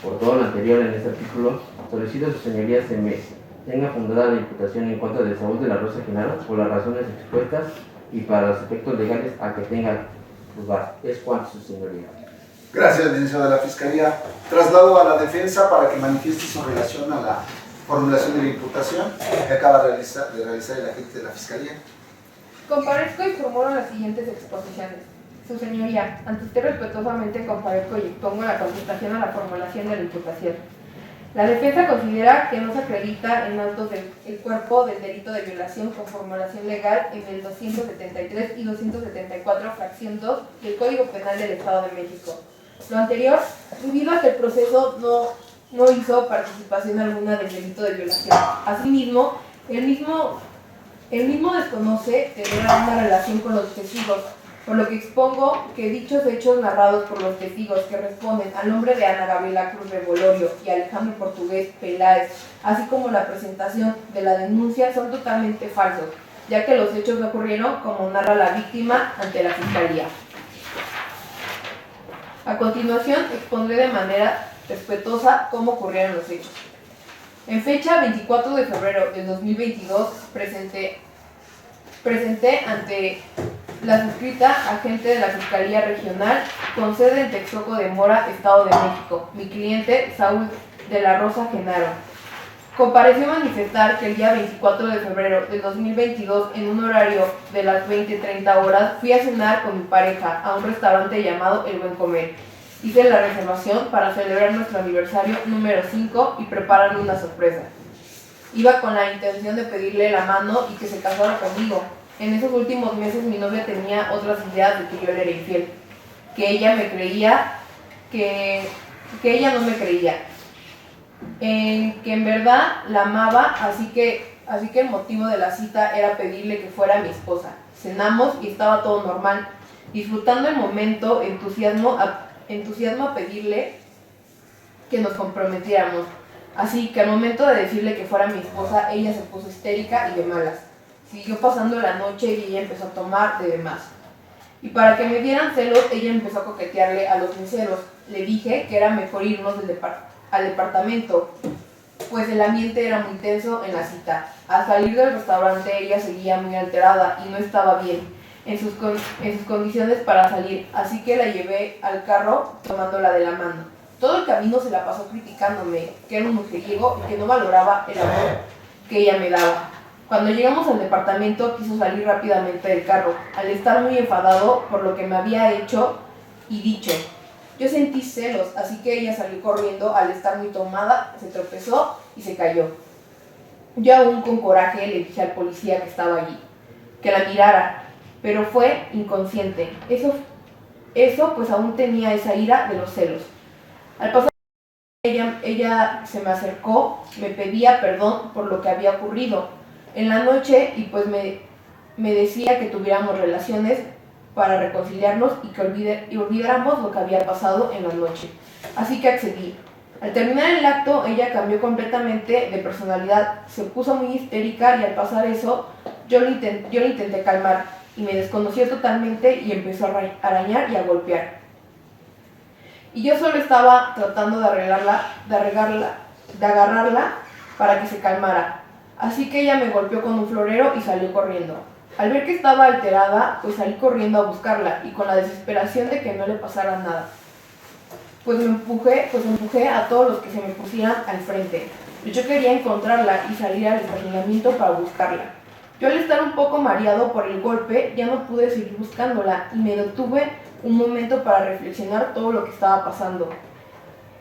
Por todo lo anterior en este artículo, solicito a su señoría se me tenga fundada la imputación en contra de Saúl de la Rosa Genaro por las razones expuestas y para los efectos legales a que tenga lugar. Es cuanto, su señoría. Gracias, licenciado de la Fiscalía. Traslado a la defensa para que manifieste su relación a la formulación de la imputación que acaba de realizar el agente de la Fiscalía. Comparezco y formulo las siguientes exposiciones. Su señoría, ante usted respetuosamente comparezco y expongo la contestación a la formulación de la imputación. La defensa considera que no se acredita en autos el cuerpo del delito de violación con formulación legal en el 273 y 274, fracción 2 del Código Penal del Estado de México. Lo anterior, debido a que el proceso no hizo participación alguna del delito de violación. Asimismo, El mismo desconoce tener una relación con los testigos, por lo que expongo que dichos hechos narrados por los testigos que responden al nombre de Ana Gabriela Cruz Revolorio y Alejandro Portugués Peláez, así como la presentación de la denuncia, son totalmente falsos, ya que los hechos ocurrieron como narra la víctima ante la Fiscalía. A continuación, expondré de manera respetuosa cómo ocurrieron los hechos. En fecha 24 de febrero del 2022, presenté ante la suscrita agente de la Fiscalía Regional con sede en Texcoco de Mora, Estado de México, mi cliente Saúl de la Rosa Genaro. Compareció a manifestar que el día 24 de febrero del 2022, en un horario de las 20:30 horas, fui a cenar con mi pareja a un restaurante llamado El Buen Comer. Hice la reservación para celebrar nuestro aniversario número 5 y prepararle una sorpresa. Iba con la intención de pedirle la mano y que se casara conmigo. En esos últimos meses mi novia tenía otras ideas de que yo le era infiel, que ella me creía, que ella no me creía, que en verdad la amaba, así que el motivo de la cita era pedirle que fuera mi esposa. Cenamos y estaba todo normal, disfrutando el momento, entusiasmo a pedirle que nos comprometiéramos. Así que al momento de decirle que fuera mi esposa, ella se puso histérica y de malas. Siguió pasando la noche y ella empezó a tomar de demás. Y para que me dieran celos, ella empezó a coquetearle a los meseros. Le dije que era mejor irnos al departamento, pues el ambiente era muy tenso en la cita. Al salir del restaurante, ella seguía muy alterada y no estaba bien en sus condiciones para salir, así que la llevé al carro tomándola de la mano. Todo el camino se la pasó criticándome, que era un mujeriego y que no valoraba el amor que ella me daba. Cuando llegamos al departamento, quiso salir rápidamente del carro, al estar muy enfadado por lo que me había hecho y dicho. Yo sentí celos, así que ella salió corriendo. Al estar muy tomada, se tropezó y se cayó. Yo aún con coraje le dije al policía que estaba allí, que la mirara, pero fue inconsciente. Eso pues aún tenía esa ira de los celos. Al pasar ella se me acercó, me pedía perdón por lo que había ocurrido en la noche y pues me decía que tuviéramos relaciones para reconciliarnos y que olvidáramos lo que había pasado en la noche. Así que accedí. Al terminar el acto, ella cambió completamente de personalidad, se puso muy histérica y al pasar eso, yo le intenté calmar y me desconoció totalmente y empezó a arañar y a golpear. Y yo solo estaba tratando de agarrarla para que se calmara. Así que ella me golpeó con un florero y salió corriendo. Al ver que estaba alterada, pues salí corriendo a buscarla y con la desesperación de que no le pasara nada. Pues me empujé a todos los que se me pusieran al frente. Yo quería encontrarla y salir al estacionamiento para buscarla. Yo al estar un poco mareado por el golpe, ya no pude seguir buscándola y me detuve un momento para reflexionar todo lo que estaba pasando.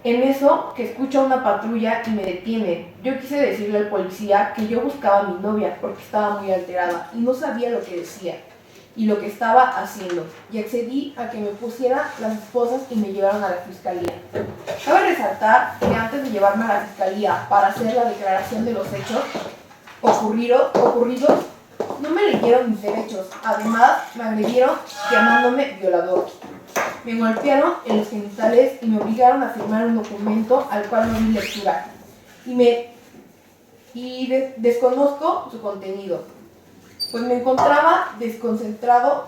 En eso, que escucho una patrulla y me detiene. Yo quise decirle al policía que yo buscaba a mi novia porque estaba muy alterada y no sabía lo que decía y lo que estaba haciendo, y accedí a que me pusieran las esposas y me llevaron a la fiscalía. Cabe resaltar que antes de llevarme a la fiscalía para hacer la declaración de los hechos ocurridos, no me leyeron mis derechos. Además, me agredieron llamándome violador. Me golpearon en los genitales y me obligaron a firmar un documento al cual no di lectura. Desconozco su contenido, pues me encontraba desconcertado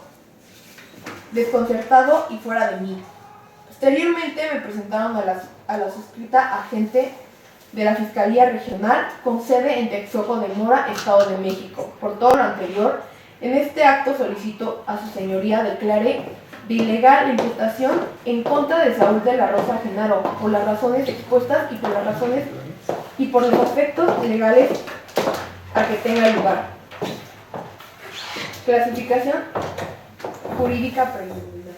y fuera de mí. Posteriormente me presentaron a la suscrita agente de la Fiscalía Regional con sede en Texcoco de Mora, Estado de México. Por todo lo anterior, en este acto solicito a su señoría declare de ilegal la imputación en contra de Saúl de la Rosa Genaro por las razones expuestas y por los aspectos legales a que tenga lugar. Clasificación jurídica preliminar.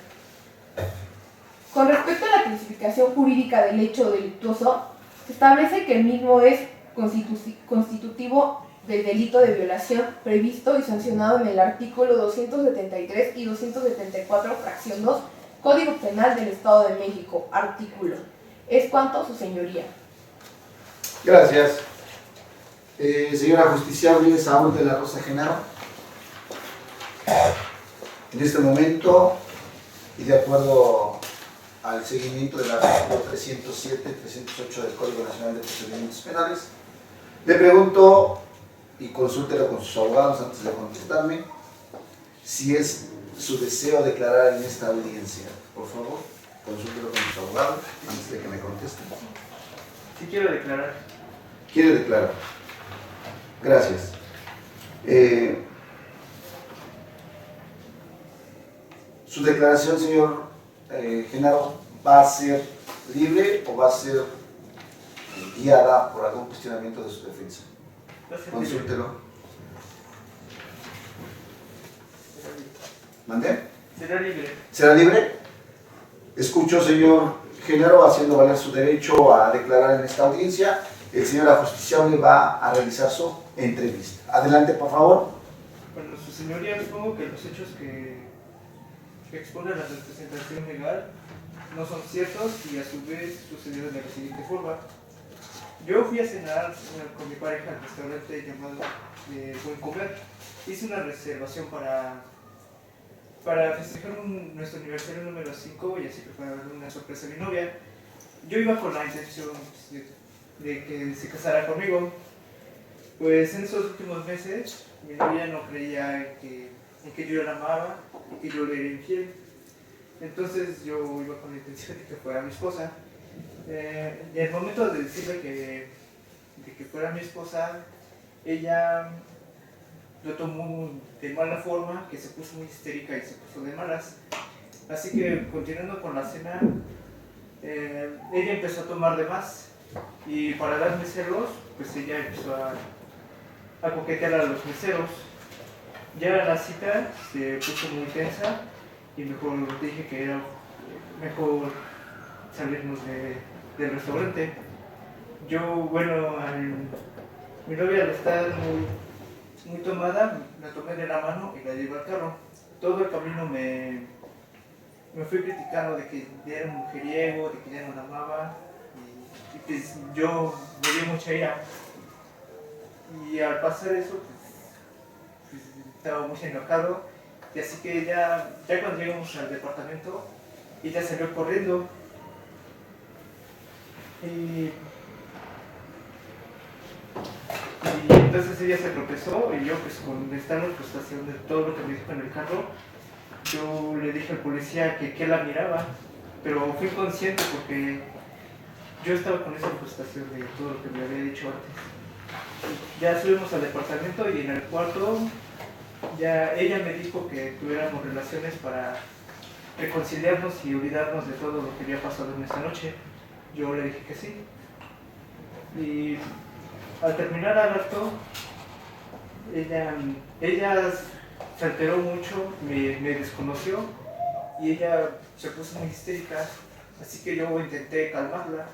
Con respecto a la clasificación jurídica del hecho delictuoso, se establece que el mismo es constitutivo del delito de violación previsto y sancionado en el artículo 273 y 274, fracción 2, Código Penal del Estado de México, artículo. Es cuanto, su señoría. Gracias. Señora justiciable Saúl de la Rosa Genaro, en este momento, y de acuerdo al seguimiento del artículo 307 y 308 del Código Nacional de Procedimientos Penales, le pregunto, y consúltelo con sus abogados antes de contestarme, si es su deseo declarar en esta audiencia. Por favor, consúltelo con sus abogados antes de que me contesten. Sí quiero declarar. ¿Quiere declarar? Gracias. Su declaración, señor Genaro, ¿va a ser libre o va a ser guiada por algún cuestionamiento de su defensa? Va a ser Consúltelo. ¿Mandé? Será libre. ¿Será libre? Escucho, señor Genaro, haciendo valer su derecho a declarar en esta audiencia. El señor ajusticiable va a realizar su entrevista. Adelante, por favor. Bueno, su señoría, supongo que los hechos que exponen la representación legal no son ciertos y a su vez sucedieron de la siguiente forma. Yo fui a cenar con mi pareja al restaurante llamado Buen Comer. Hice una reservación para festejar nuestro aniversario número 5 y así que para darle una sorpresa a mi novia. Yo iba con la intención de que se casara conmigo. Pues en esos últimos meses mi novia no creía en que yo la amaba y que yo le era infiel. Entonces yo iba con la intención de que fuera mi esposa. Y el momento de decirle de que fuera mi esposa, ella lo tomó de mala forma, que se puso muy histérica y se puso de malas. Así que continuando con la cena, ella empezó a tomar de más y para darme celos, pues ella empezó a coquetear a los meseros. Ya la cita se puso muy tensa y mejor dije que era mejor salirnos del restaurante. Yo, bueno, mi novia al estar muy tomada, la tomé de la mano y la llevé al carro. Todo el camino me fui criticando de que ya era un mujeriego, de que ya no la amaba y pues yo me dio mucha ira. Y al pasar eso, pues estaba muy enojado y así que ya cuando llegamos al departamento, ella salió corriendo y entonces ella se tropezó y yo pues con esta frustración de todo lo que me dijo en el carro, yo le dije al policía que la miraba, pero fui consciente porque yo estaba con esa frustración de todo lo que me había dicho antes. Ya subimos al departamento y en el cuarto ya ella me dijo que tuviéramos relaciones para reconciliarnos y olvidarnos de todo lo que había pasado en esa noche. Yo le dije que sí. Y al terminar el acto, ella se alteró mucho, me desconoció y ella se puso muy histérica, así que yo intenté calmarla.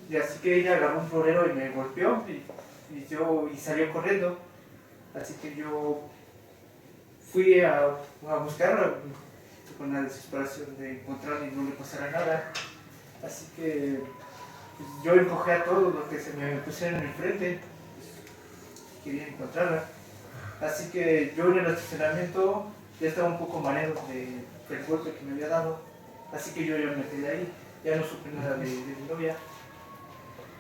Y así que ella agarró un florero y me golpeó y salió corriendo. Así que yo fui a buscarla con la desesperación de encontrarla y no le pasara nada. Así que pues, yo encogí a todo lo que se me pusieron enfrente. Quería encontrarla. Así que yo en el estacionamiento ya estaba un poco mareado del golpe que me había dado. Así que yo ya me quedé ahí. Ya no supe nada de mi novia.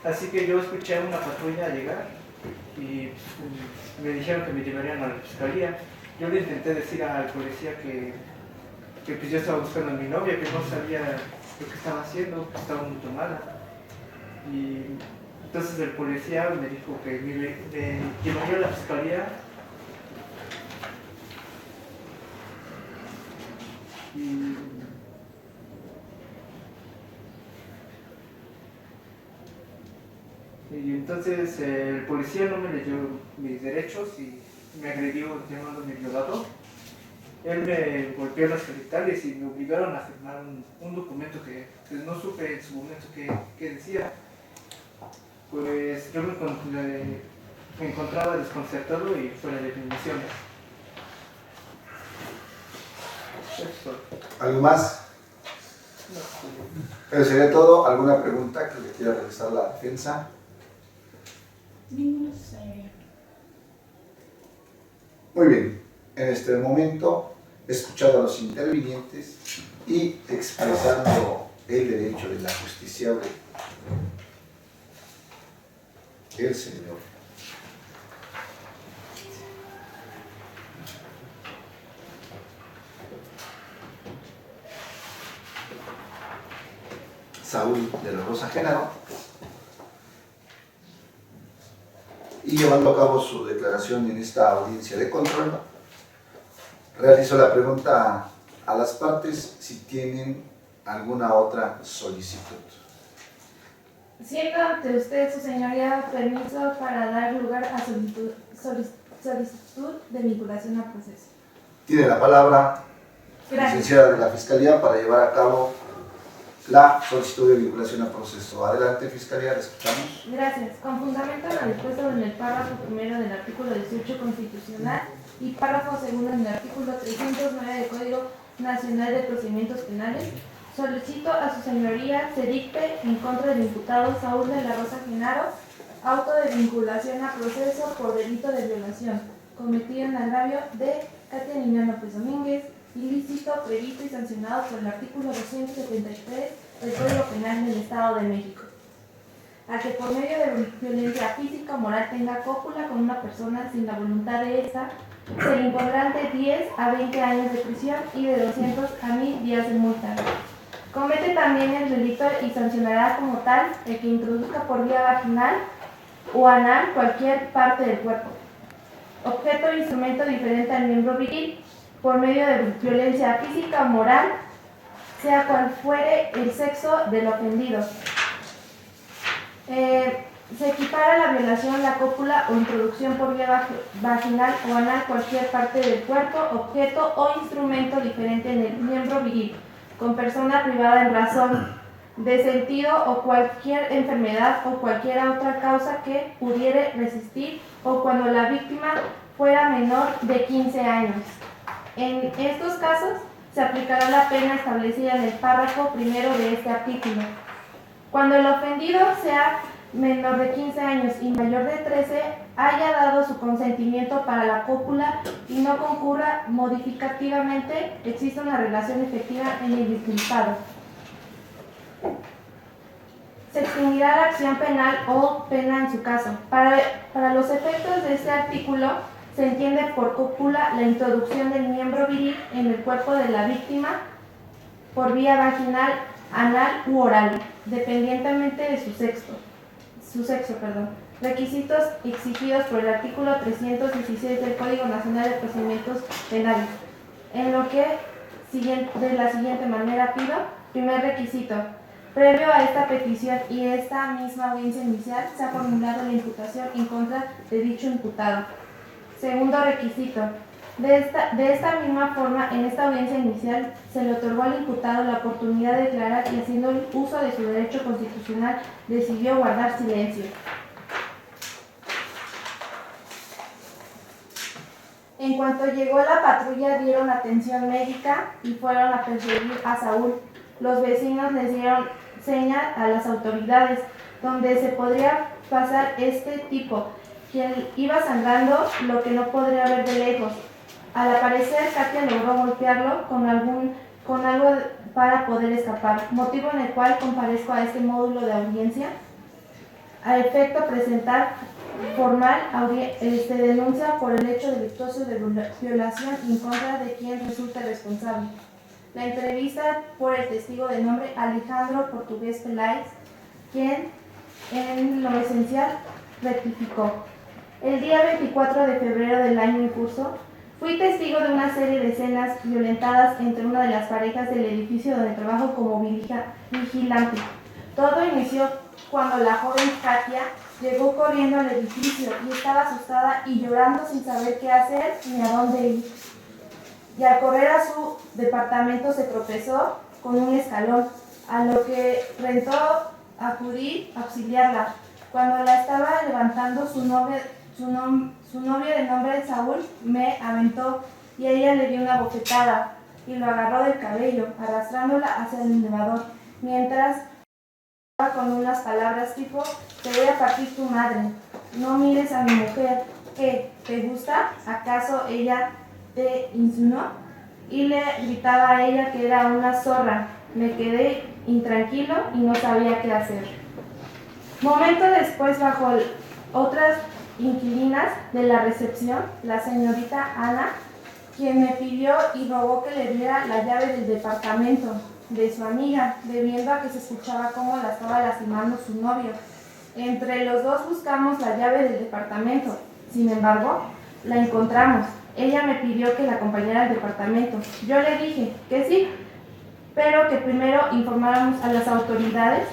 Así que yo escuché a una patrulla llegar y me dijeron que me llevarían a la fiscalía. Yo le intenté decir al policía que pues yo estaba buscando a mi novia, que no sabía lo que estaba haciendo, que estaba muy tomada. Y entonces el policía me dijo que me llevaría a la fiscalía y entonces el policía no me leyó mis derechos y me agredió llamándome violado. Él me golpeó las genitales y me obligaron a firmar un documento que pues, no supe en su momento qué decía. Pues yo me encontraba desconcertado y fuera de mis misiones. Eso. ¿Algo más? No. Pero sería todo. ¿Alguna pregunta que le quiera realizar la defensa? Ninguno, señoría. Muy bien, en este momento he escuchado a los intervinientes y expresando el derecho de la justiciable, el señor Saúl de la Rosa Genaro, y llevando a cabo su declaración en esta audiencia de control, realizo la pregunta a las partes si tienen alguna otra solicitud. Siendo ante usted, su señoría, permiso para dar lugar a solicitud de vinculación a proceso. Tiene la palabra la Gracias. licenciada de la Fiscalía para llevar a cabo la solicitud de vinculación a proceso. Adelante, Fiscalía, la escuchamos. Gracias. Con fundamento en lo dispuesto en el párrafo primero del artículo 18 constitucional y párrafo segundo en el artículo 309 del Código Nacional de Procedimientos Penales, solicito a su señoría se dicte en contra del imputado Saúl de la Rosa Genaro auto de vinculación a proceso por delito de violación cometido en agravio de Katia Niño López Domínguez, ilícito previsto y sancionado por el artículo 273 del Código Penal del Estado de México, a que por medio de violencia física o moral tenga cópula con una persona sin la voluntad de esta, se le impondrán de 10 a 20 años de prisión y de 200 a 1000 días de multa. Comete también el delito y sancionará como tal el que introduzca por vía vaginal o anal cualquier parte del cuerpo, objeto o instrumento diferente al miembro viril, por medio de violencia física o moral, sea cual fuere el sexo del ofendido. Se equipara la violación, la cópula o introducción por vía vaginal o anal cualquier parte del cuerpo, objeto o instrumento diferente en el miembro viril, con persona privada en razón de sentido o cualquier enfermedad o cualquier otra causa que pudiere resistir o cuando la víctima fuera menor de 15 años. En estos casos se aplicará la pena establecida en el párrafo primero de este artículo. Cuando el ofendido sea menor de 15 años y mayor de 13, haya dado su consentimiento para la cópula y no concurra modificativamente, existe una relación efectiva en el imputado. Se extinguirá la acción penal o pena en su caso. Para los efectos de este artículo, se entiende por cópula la introducción del miembro viril en el cuerpo de la víctima por vía vaginal, anal u oral, dependientemente de su sexo. Requisitos exigidos por el artículo 316 del Código Nacional de Procedimientos Penales. En lo que de la siguiente manera pido: primer requisito. Previo a esta petición y esta misma audiencia inicial, se ha formulado la imputación en contra de dicho imputado. Segundo requisito. De esta misma forma, en esta audiencia inicial, se le otorgó al imputado la oportunidad de declarar y, haciendo uso de su derecho constitucional, decidió guardar silencio. En cuanto llegó la patrulla, dieron atención médica y fueron a perseguir a Saúl. Los vecinos les dieron señal a las autoridades donde se podría pasar este tipo, quien iba sangrando, lo que no podría ver de lejos. Al aparecer, Katia logró golpearlo con algo para poder escapar, motivo en el cual comparezco a este módulo de audiencia a efecto presentar formal denuncia por el hecho delictuoso de violación en contra de quien resulte responsable. La entrevista por el testigo de nombre Alejandro Portugués Peláez, quien en lo esencial rectificó. El día 24 de febrero del año en curso, fui testigo de una serie de escenas violentadas entre una de las parejas del edificio donde trabajo como vigilante. Todo inició cuando la joven Katia llegó corriendo al edificio y estaba asustada y llorando sin saber qué hacer ni a dónde ir. Y al correr a su departamento se tropezó con un escalón, a lo que rentó acudir a auxiliarla. Cuando la estaba levantando, su novio de nombre Saúl me aventó y ella le dio una bofetada y lo agarró del cabello, arrastrándola hacia el elevador, mientras con unas palabras tipo: te voy a partir tu madre. no mires a mi mujer, ¿qué? ¿Te gusta? ¿Acaso ella te insinuó? Y le gritaba a ella que era una zorra. Me quedé intranquilo y no sabía qué hacer. Momento después, bajo otras inquilinas de la recepción, la señorita Ana, quien me pidió y rogó que le diera la llave del departamento de su amiga, debiendo a que se escuchaba cómo la estaba lastimando su novio. Entre los dos buscamos la llave del departamento. Sin embargo, la encontramos. Ella me pidió que la acompañara al departamento. Yo le dije que sí, pero que primero informáramos a las autoridades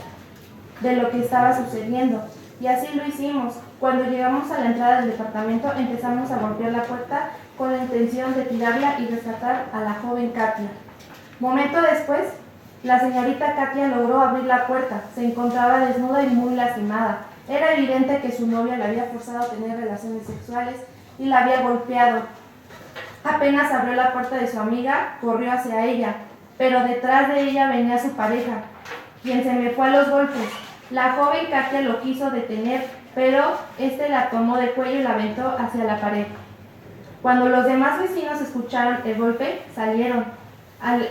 de lo que estaba sucediendo. Y así lo hicimos. Cuando llegamos a la entrada del departamento, empezamos a golpear la puerta con la intención de tirarla y rescatar a la joven Katia. Momento después, la señorita Katia logró abrir la puerta. Se encontraba desnuda y muy lastimada. Era evidente que su novio la había forzado a tener relaciones sexuales y la había golpeado. Apenas abrió la puerta de su amiga, corrió hacia ella, pero detrás de ella venía su pareja, quien se me fue a los golpes. La joven Katia lo quiso detener, pero este la tomó del cuello y la aventó hacia la pared. Cuando los demás vecinos escucharon el golpe, salieron. Al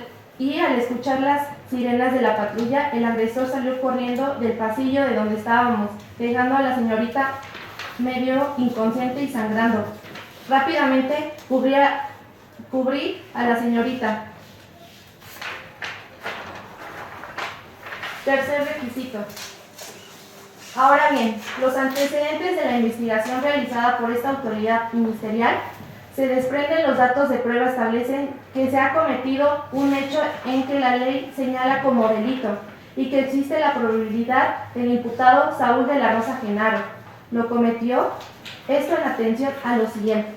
escuchar las sirenas de la patrulla, el agresor salió corriendo del pasillo de donde estábamos, dejando a la señorita medio inconsciente y sangrando. Rápidamente cubrí a la señorita. Tercer requisito. Ahora bien, los antecedentes de la investigación realizada por esta autoridad ministerial se desprenden los datos de prueba establecen que se ha cometido un hecho en que la ley señala como delito y que existe la probabilidad del imputado Saúl de la Rosa Genaro lo cometió, esto en atención a lo siguiente: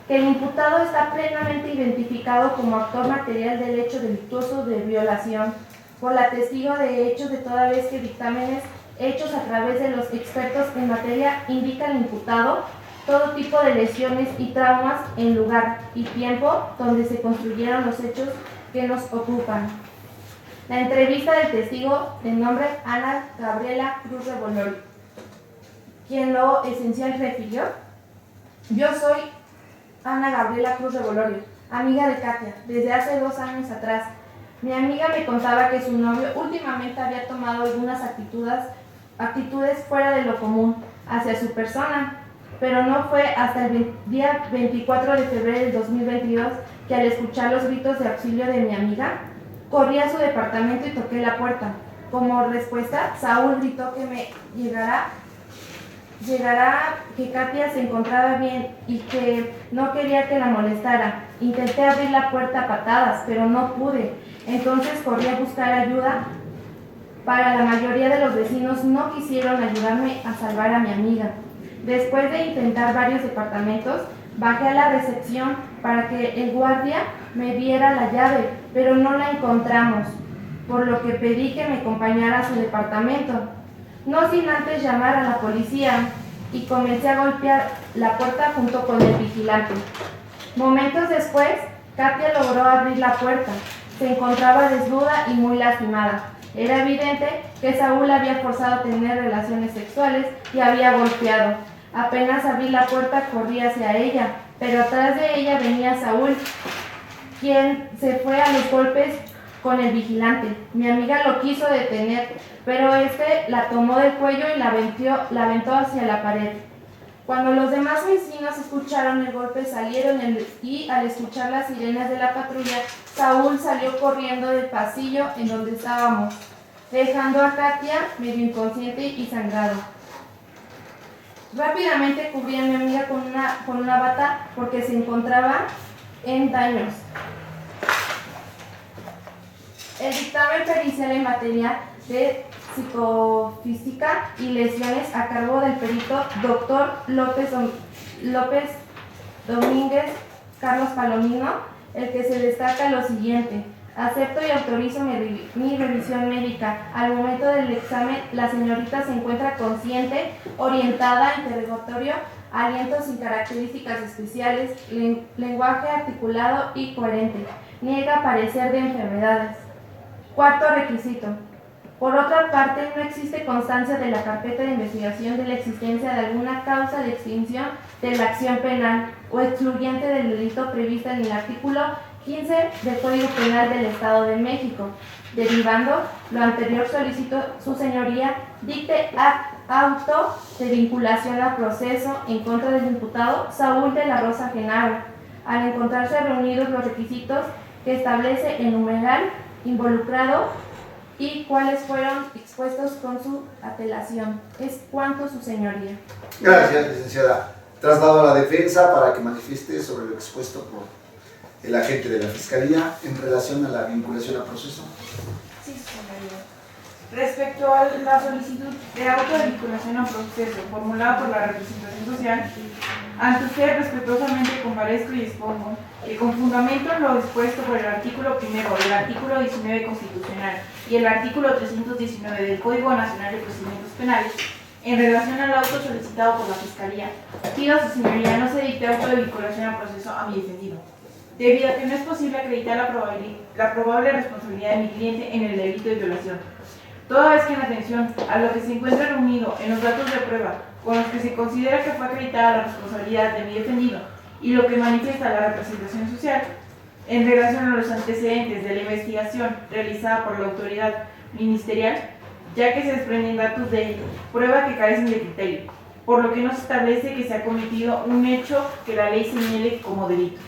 que el imputado está plenamente identificado como actor material del hecho delictuoso de violación por la testigo de hechos, de toda vez que dictámenes hechos a través de los expertos en materia indican al imputado todo tipo de lesiones y traumas en lugar y tiempo donde se construyeron los hechos que nos ocupan. La entrevista del testigo de nombre Ana Gabriela Cruz Rebolori, quien lo esencial refirió: yo soy Ana Gabriela Cruz Rebolori, amiga de Katia, desde hace 2 años atrás. Mi amiga me contaba que su novio últimamente había tomado algunas actitudes fuera de lo común hacia su persona, pero no fue hasta el día 24 de febrero del 2022 que, al escuchar los gritos de auxilio de mi amiga, corrí a su departamento y toqué la puerta. Como respuesta, Saúl gritó que me llegara, que Katia se encontraba bien y que no quería que la molestara. Intenté abrir la puerta a patadas, pero no pude. Entonces corrí a buscar ayuda. Para la mayoría de los vecinos no quisieron ayudarme a salvar a mi amiga. Después de intentar varios departamentos, bajé a la recepción para que el guardia me diera la llave, pero no la encontramos, por lo que pedí que me acompañara a su departamento, no sin antes llamar a la policía, y comencé a golpear la puerta junto con el vigilante. Momentos después, Katia logró abrir la puerta. Se encontraba desnuda y muy lastimada. Era evidente que Saúl la había forzado a tener relaciones sexuales y había golpeado. Apenas abrí la puerta, corrí hacia ella, pero atrás de ella venía Saúl, quien se fue a los golpes con el vigilante. Mi amiga lo quiso detener, pero este la tomó del cuello y la aventó hacia la pared. Cuando los demás vecinos escucharon el golpe, salieron y al escuchar las sirenas de la patrulla, Saúl salió corriendo del pasillo en donde estábamos, dejando a Katia medio inconsciente y sangrado. Rápidamente cubrí a mi amiga con una bata porque se encontraba en daños. El dictamen pericial en materia de psicofísica y lesiones a cargo del perito Dr. López Domínguez Carlos Palomino, el que se destaca lo siguiente: acepto y autorizo mi revisión médica. Al momento del examen, la señorita se encuentra consciente, orientada, interrogatorio, aliento sin características especiales, lenguaje articulado y coherente. Niega padecer de enfermedades. Cuarto requisito: Por otra parte, no existe constancia de la carpeta de investigación de la existencia de alguna causa de extinción de la acción penal o excluyente del delito previsto en el artículo 15 del Código Penal del Estado de México. Derivando lo anterior, solicito su señoría dicte auto de vinculación a proceso en contra del imputado Saúl de la Rosa Genaro, al encontrarse reunidos los requisitos que establece el numeral involucrado y cuáles fueron expuestos con su apelación. Es cuanto, su señoría. Gracias, licenciada. Traslado a la defensa para que manifieste sobre lo expuesto por el agente de la Fiscalía en relación a la vinculación a proceso. Sí, señoría. Respecto a la solicitud de auto de vinculación a proceso formulada por la representación social, ante usted respetuosamente comparezco y expongo que con fundamento en lo dispuesto por el artículo 1 del artículo 19 constitucional y el artículo 319 del Código Nacional de Procedimientos Penales, en relación al auto solicitado por la Fiscalía, pido a su señoría no se dicte auto de vinculación a proceso a mi defendido, debido a que no es posible acreditar la probable responsabilidad de mi cliente en el delito de violación, toda vez que en atención a lo que se encuentra reunido en los datos de prueba con los que se considera que fue acreditada la responsabilidad de mi defendido y lo que manifiesta la representación social, en relación a los antecedentes de la investigación realizada por la autoridad ministerial, ya que se desprenden datos de prueba que carecen de criterio, por lo que no se establece que se ha cometido un hecho que la ley señale como delito,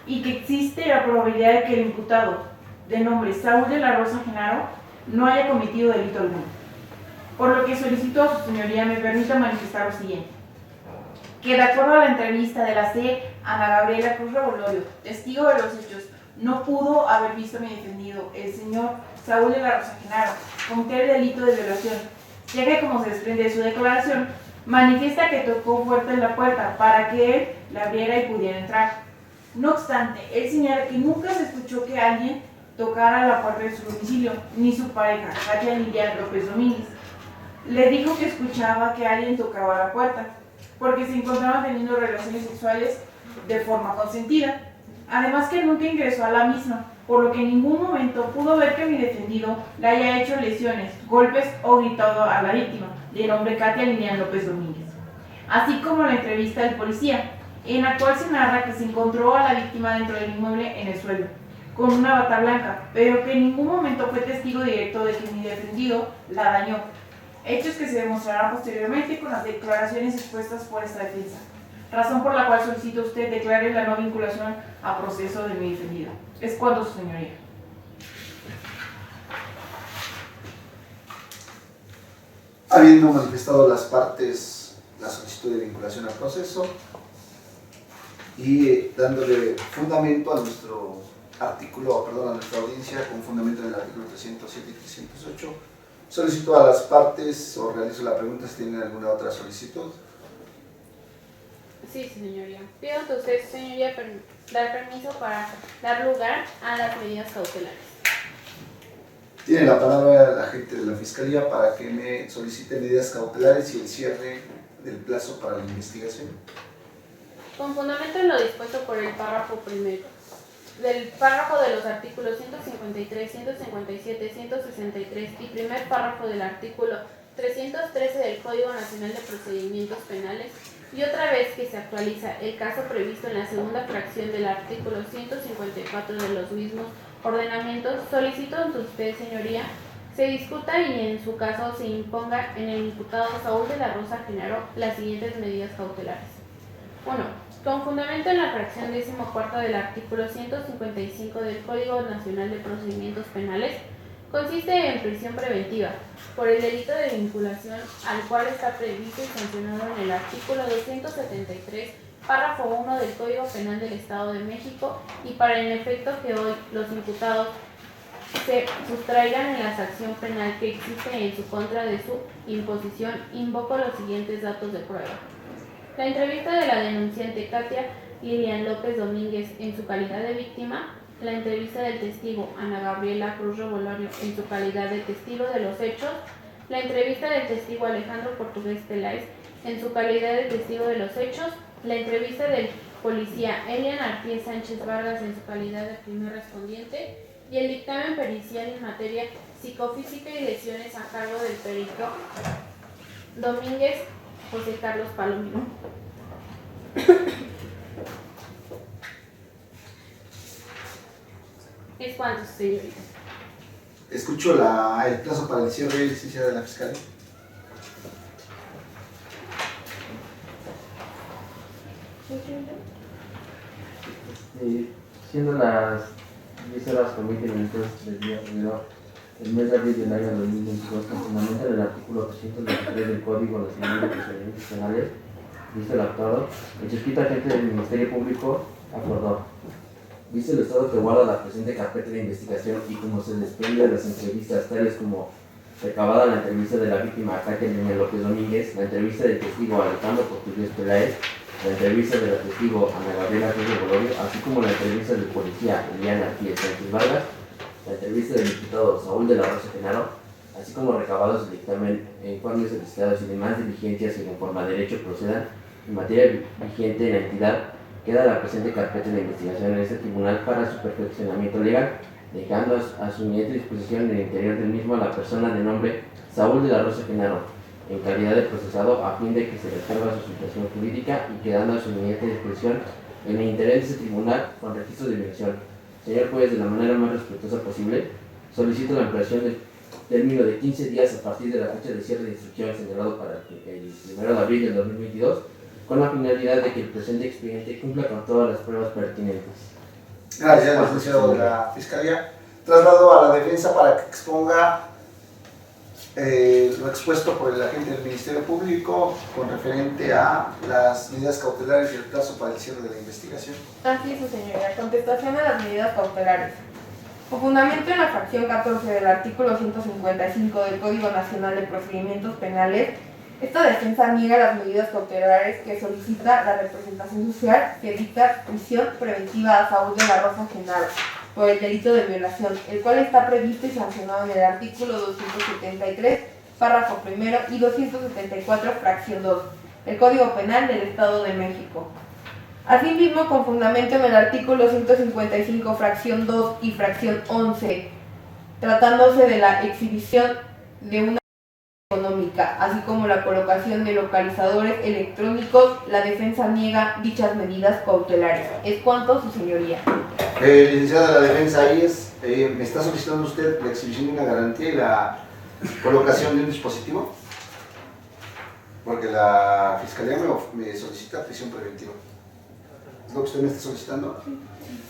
y que existe la probabilidad de que el imputado, de nombre Saúl de la Rosa Genaro, no haya cometido delito alguno. Por lo que solicito a su señoría me permita manifestar lo siguiente: que de acuerdo a la entrevista de la C. Ana Gabriela Cruz Revolorio, testigo de los hechos, no pudo haber visto a mi defendido, el señor Saúl de la Rosa Genaro, cometer el delito de violación, ya que, como se desprende de su declaración, manifiesta que tocó fuerte en la puerta para que él la abriera y pudiera entrar. No obstante, él señala que nunca se escuchó que alguien tocara la puerta de su domicilio, ni su pareja, Katia Lilian López Domínguez. Le dijo que escuchaba que alguien tocaba la puerta, porque se encontraban teniendo relaciones sexuales de forma consentida. Además que nunca ingresó a la misma, por lo que en ningún momento pudo ver que mi defendido le haya hecho lesiones, golpes o gritado a la víctima, de nombre Katia Lilian López Domínguez. Así como la entrevista del policía, en la cual se narra que se encontró a la víctima dentro del inmueble en el suelo, con una bata blanca, pero que en ningún momento fue testigo directo de que mi defendido la dañó. Hechos que se demostrarán posteriormente con las declaraciones expuestas por esta defensa, razón por la cual solicito a usted declare la no vinculación a proceso de mi defendido. Es cuanto, su señoría. Habiendo manifestado las partes la solicitud de vinculación al proceso y dándole fundamento a nuestro artículo, perdón, a nuestra audiencia con fundamento en el artículo 307 y 308, solicito a las partes o realizo la pregunta si tienen alguna otra solicitud. Sí, señoría. Pido ante usted, señoría, dar permiso para dar lugar a las medidas cautelares. Tiene la palabra el agente de la Fiscalía para que me solicite medidas cautelares y el cierre del plazo para la investigación. Con fundamento en lo dispuesto por el párrafo primero del párrafo de los artículos 153, 157, 163 y primer párrafo del artículo 313 del Código Nacional de Procedimientos Penales, y otra vez que se actualiza el caso previsto en la segunda fracción del artículo 154 de los mismos ordenamientos, solicito ante usted, señoría, se discuta y en su caso se imponga en el imputado Saúl de la Rosa Genaro las siguientes medidas cautelares. 1. Con fundamento en la fracción 14ª del artículo 155 del Código Nacional de Procedimientos Penales, consiste en prisión preventiva por el delito de vinculación, al cual está previsto y sancionado en el artículo 273, párrafo 1 del Código Penal del Estado de México, y para el efecto que hoy los imputados se sustraigan en la sanción penal que existe en su contra de su imposición, invoco los siguientes datos de prueba. La entrevista de la denunciante Katia Lilian López Domínguez en su calidad de víctima, la entrevista del testigo Ana Gabriela Cruz Revolorio en su calidad de testigo de los hechos, la entrevista del testigo Alejandro Portugués Peláez en su calidad de testigo de los hechos, la entrevista del policía Elian Artiez Sánchez Vargas en su calidad de primer respondiente y el dictamen pericial en materia psicofísica y lesiones a cargo del perito Domínguez José Carlos Palomino. Es cuanto, señorías. Escucho el plazo para el cierre, licenciada de la Fiscalía. Siendo las 10:20 del día primero del mes de abril del año 2022, con fundamento en el artículo 323 del Código Nacional de Procedimientos Penales, dice el actor, el suscrito agente del Ministerio Público acordó. Dice el Estado que guarda la presente carpeta de investigación y como se desprende de las entrevistas, tales como recabada la entrevista de la víctima Katia Línea López Domínguez, la entrevista del testigo Alejandro Portugués Peláez, la entrevista de la testigo Ana Gabriela Reyes Bolorio, así como la entrevista del policía Elian Artiez Sánchez Vargas, la entrevista del diputado Saúl de la Rosa Genaro, así como recabados el dictamen e informes solicitados y demás diligencias que conforme a derecho procedan en materia vigente en la entidad, queda la presente carpeta de investigación en este tribunal para su perfeccionamiento legal, dejando a su inmediata disposición en el interior del mismo a la persona de nombre Saúl de la Rosa Genaro, en calidad de procesado, a fin de que se resuelva su situación jurídica y quedando a su inmediata disposición en el interior de ese tribunal con registro de dirección. Señor juez, de la manera más respetuosa posible, solicito la ampliación del término de 15 días a partir de la fecha de cierre de instrucción señalado para el 1 de abril del 2022, con la finalidad de que el presente expediente cumpla con todas las pruebas pertinentes. Gracias, licenciado de la Fiscalía. Traslado a la defensa para que exponga lo expuesto por el agente del Ministerio Público con referente a las medidas cautelares y el plazo para el cierre de la investigación. Así es, su señoría. Contestación a las medidas cautelares. Con fundamento en la fracción 14 del artículo 155 del Código Nacional de Procedimientos Penales, esta defensa niega las medidas cautelares que solicita la representación social que dicta prisión preventiva a Saúl de la Rosa Genaro por el delito de violación, el cual está previsto y sancionado en el artículo 273, párrafo primero y 274, fracción 2, del Código Penal del Estado de México. Asimismo, con fundamento en el artículo 155, fracción 2 y fracción 11, tratándose de la exhibición de una económica, así como la colocación de localizadores electrónicos, la defensa niega dichas medidas cautelares. Es cuanto, su señoría. Licenciada de la defensa, ahí me está solicitando usted la exhibición de una garantía y la colocación de un dispositivo, porque la Fiscalía me solicita prisión preventiva. ¿Es lo que usted me está solicitando?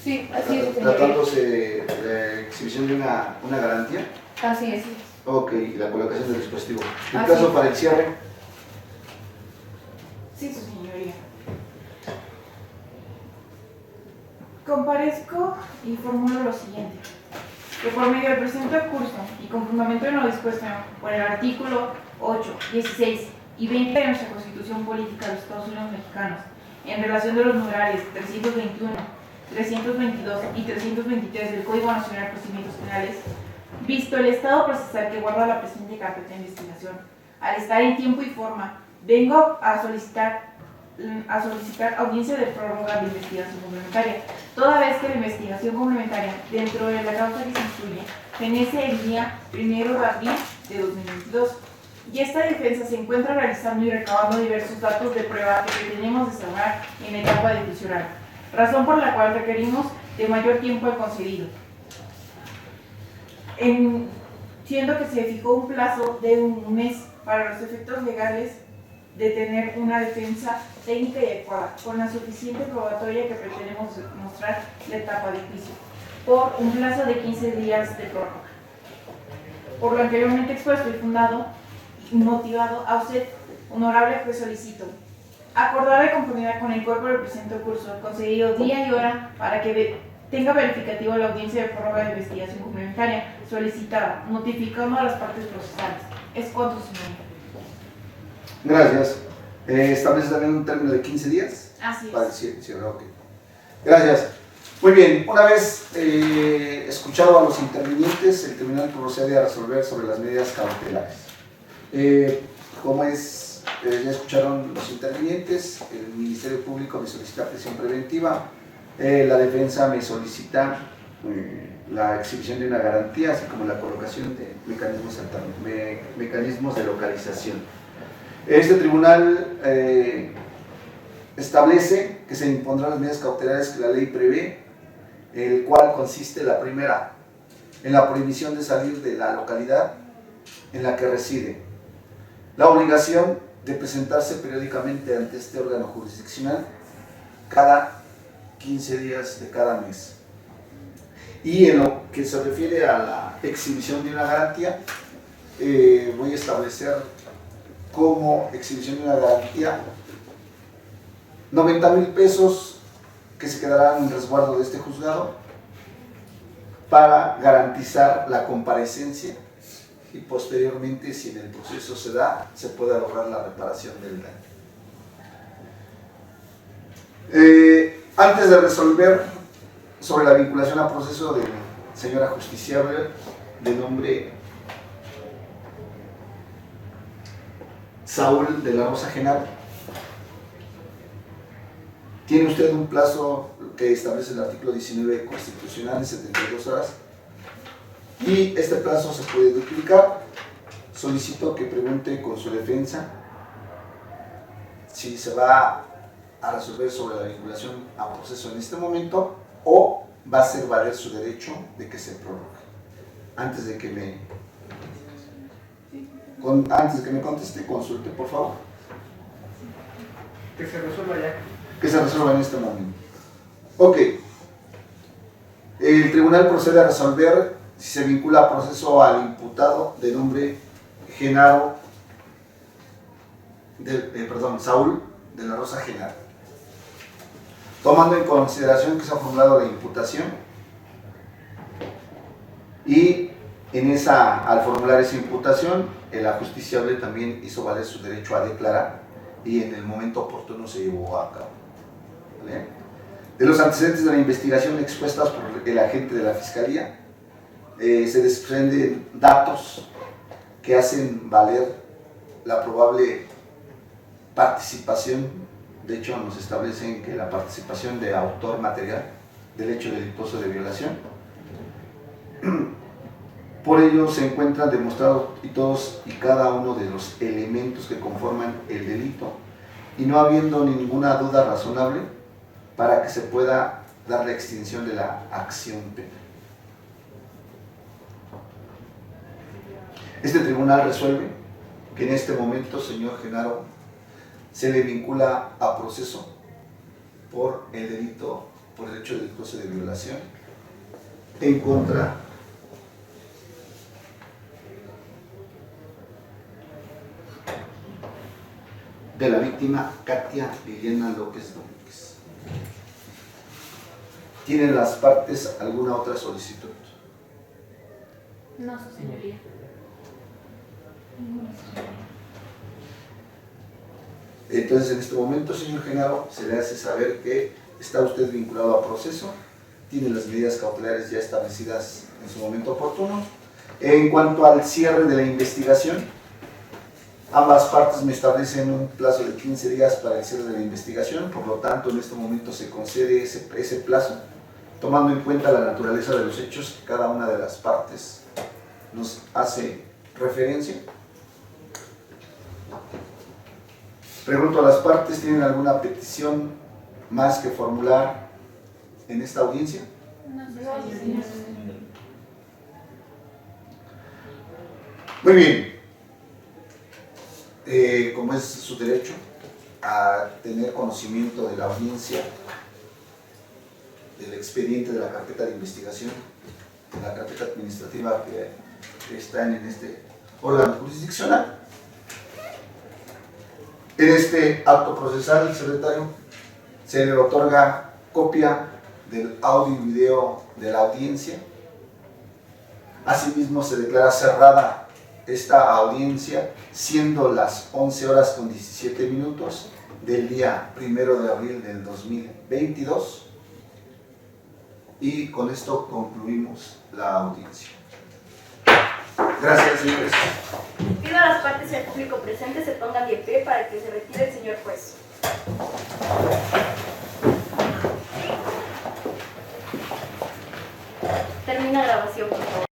Sí, así es, señoría. Tratándose de la exhibición de una garantía. Así es. Ok, y la colocación del dispositivo. ¿El Así plazo es. para el cierre? Sí, su señoría. Comparezco y formulo lo siguiente. Que por medio del presente curso y con fundamento en lo dispuesto por el artículo 8, 16 y 20 de nuestra Constitución Política de los Estados Unidos Mexicanos, en relación de los numerales 321, 322 y 323 del Código Nacional de Procedimientos Penales, visto el estado procesal que guarda la presente carpeta de investigación, al estar en tiempo y forma, vengo a solicitar audiencia de prórroga de investigación complementaria, toda vez que la investigación complementaria dentro de la causa que se instruye fenece el día 1 de abril de 2022 y esta defensa se encuentra realizando y recabando diversos datos de prueba que pretendemos desarrollar en la etapa de juicio oral, razón por la cual requerimos de mayor tiempo al concedido, siendo que se fijó un plazo de un mes para los efectos legales de tener una defensa técnica y adecuada, con la suficiente probatoria que pretendemos mostrar la etapa de juicio, por un plazo de 15 días de prórroga. Por lo anteriormente expuesto y fundado y motivado, a usted, honorable juez, solicito acordar de conformidad con el cuerpo del presente curso, concedido día y hora para que tenga verificativo la audiencia de prórroga de investigación complementaria solicitada, notificando a las partes procesales. Es cuanto, señor. Gracias. ¿Establece también un término de 15 días? Así es. Para el cierre, ok. Gracias. Muy bien, una vez escuchado a los intervinientes, el tribunal procede a resolver sobre las medidas cautelares. Como es ya escucharon los intervinientes, el Ministerio Público me solicita prisión preventiva, la defensa me solicita la exhibición de una garantía, así como la colocación de mecanismos de localización. Este tribunal establece que se impondrán las medidas cautelares que la ley prevé, el cual consiste la primera en la prohibición de salir de la localidad en la que reside, la obligación de presentarse periódicamente ante este órgano jurisdiccional cada 15 días de cada mes. Y en lo que se refiere a la exhibición de una garantía, voy a establecer como exhibición de una garantía 90,000 pesos que se quedarán en resguardo de este juzgado para garantizar la comparecencia y posteriormente, si en el proceso se da, se pueda lograr la reparación del daño. Antes de resolver sobre la vinculación a proceso del señor ajusticiable de nombre Saúl de la Rosa Genaro, tiene usted un plazo que establece el artículo 19 constitucional de 72 horas y este plazo se puede duplicar. Solicito que pregunte con su defensa si se va a resolver sobre la vinculación a proceso en este momento o va a hacer valer su derecho de que se prorrogue. Antes de que me conteste, consulte, por favor. Que se resuelva ya. Que se resuelva en este momento. Ok. El tribunal procede a resolver si se vincula a proceso al imputado de nombre Saúl de la Rosa Genaro. Tomando en consideración que se ha formulado la imputación y al formular esa imputación, el ajusticiable también hizo valer su derecho a declarar y en el momento oportuno se llevó a cabo. ¿Vale? De los antecedentes de la investigación expuestas por el agente de la Fiscalía, se desprenden datos que hacen valer la probable participación. De hecho, nos establecen que la participación de autor material del hecho delictuoso de violación. Por ello se encuentran demostrados todos y cada uno de los elementos que conforman el delito y no habiendo ninguna duda razonable para que se pueda dar la extinción de la acción penal. Este tribunal resuelve que en este momento, señor Genaro, se le vincula a proceso por el delito, por el hecho delictuoso de violación en contra de la víctima Katia Liliana López Domínguez. ¿Tienen las partes alguna otra solicitud? No, su señoría. Entonces, en este momento, señor Genaro, se le hace saber que está usted vinculado a proceso, tiene las medidas cautelares ya establecidas en su momento oportuno. En cuanto al cierre de la investigación, ambas partes me establecen un plazo de 15 días para el cierre de la investigación, por lo tanto, en este momento se concede ese plazo, tomando en cuenta la naturaleza de los hechos que cada una de las partes nos hace referencia. Pregunto a las partes, ¿tienen alguna petición más que formular en esta audiencia? No, su señoría. Muy bien. Como es su derecho a tener conocimiento de la audiencia, del expediente de la carpeta de investigación, de la carpeta administrativa que está en este órgano jurisdiccional, en este acto procesal, secretario, se le otorga copia del audio y video de la audiencia. Asimismo, se declara cerrada esta audiencia, siendo las 11:17 del día 1 de abril del 2022. Y con esto concluimos la audiencia. Gracias, señores. Pido a las partes y al público presente se pongan de pie para que se retire el señor juez. Termina grabación, por favor.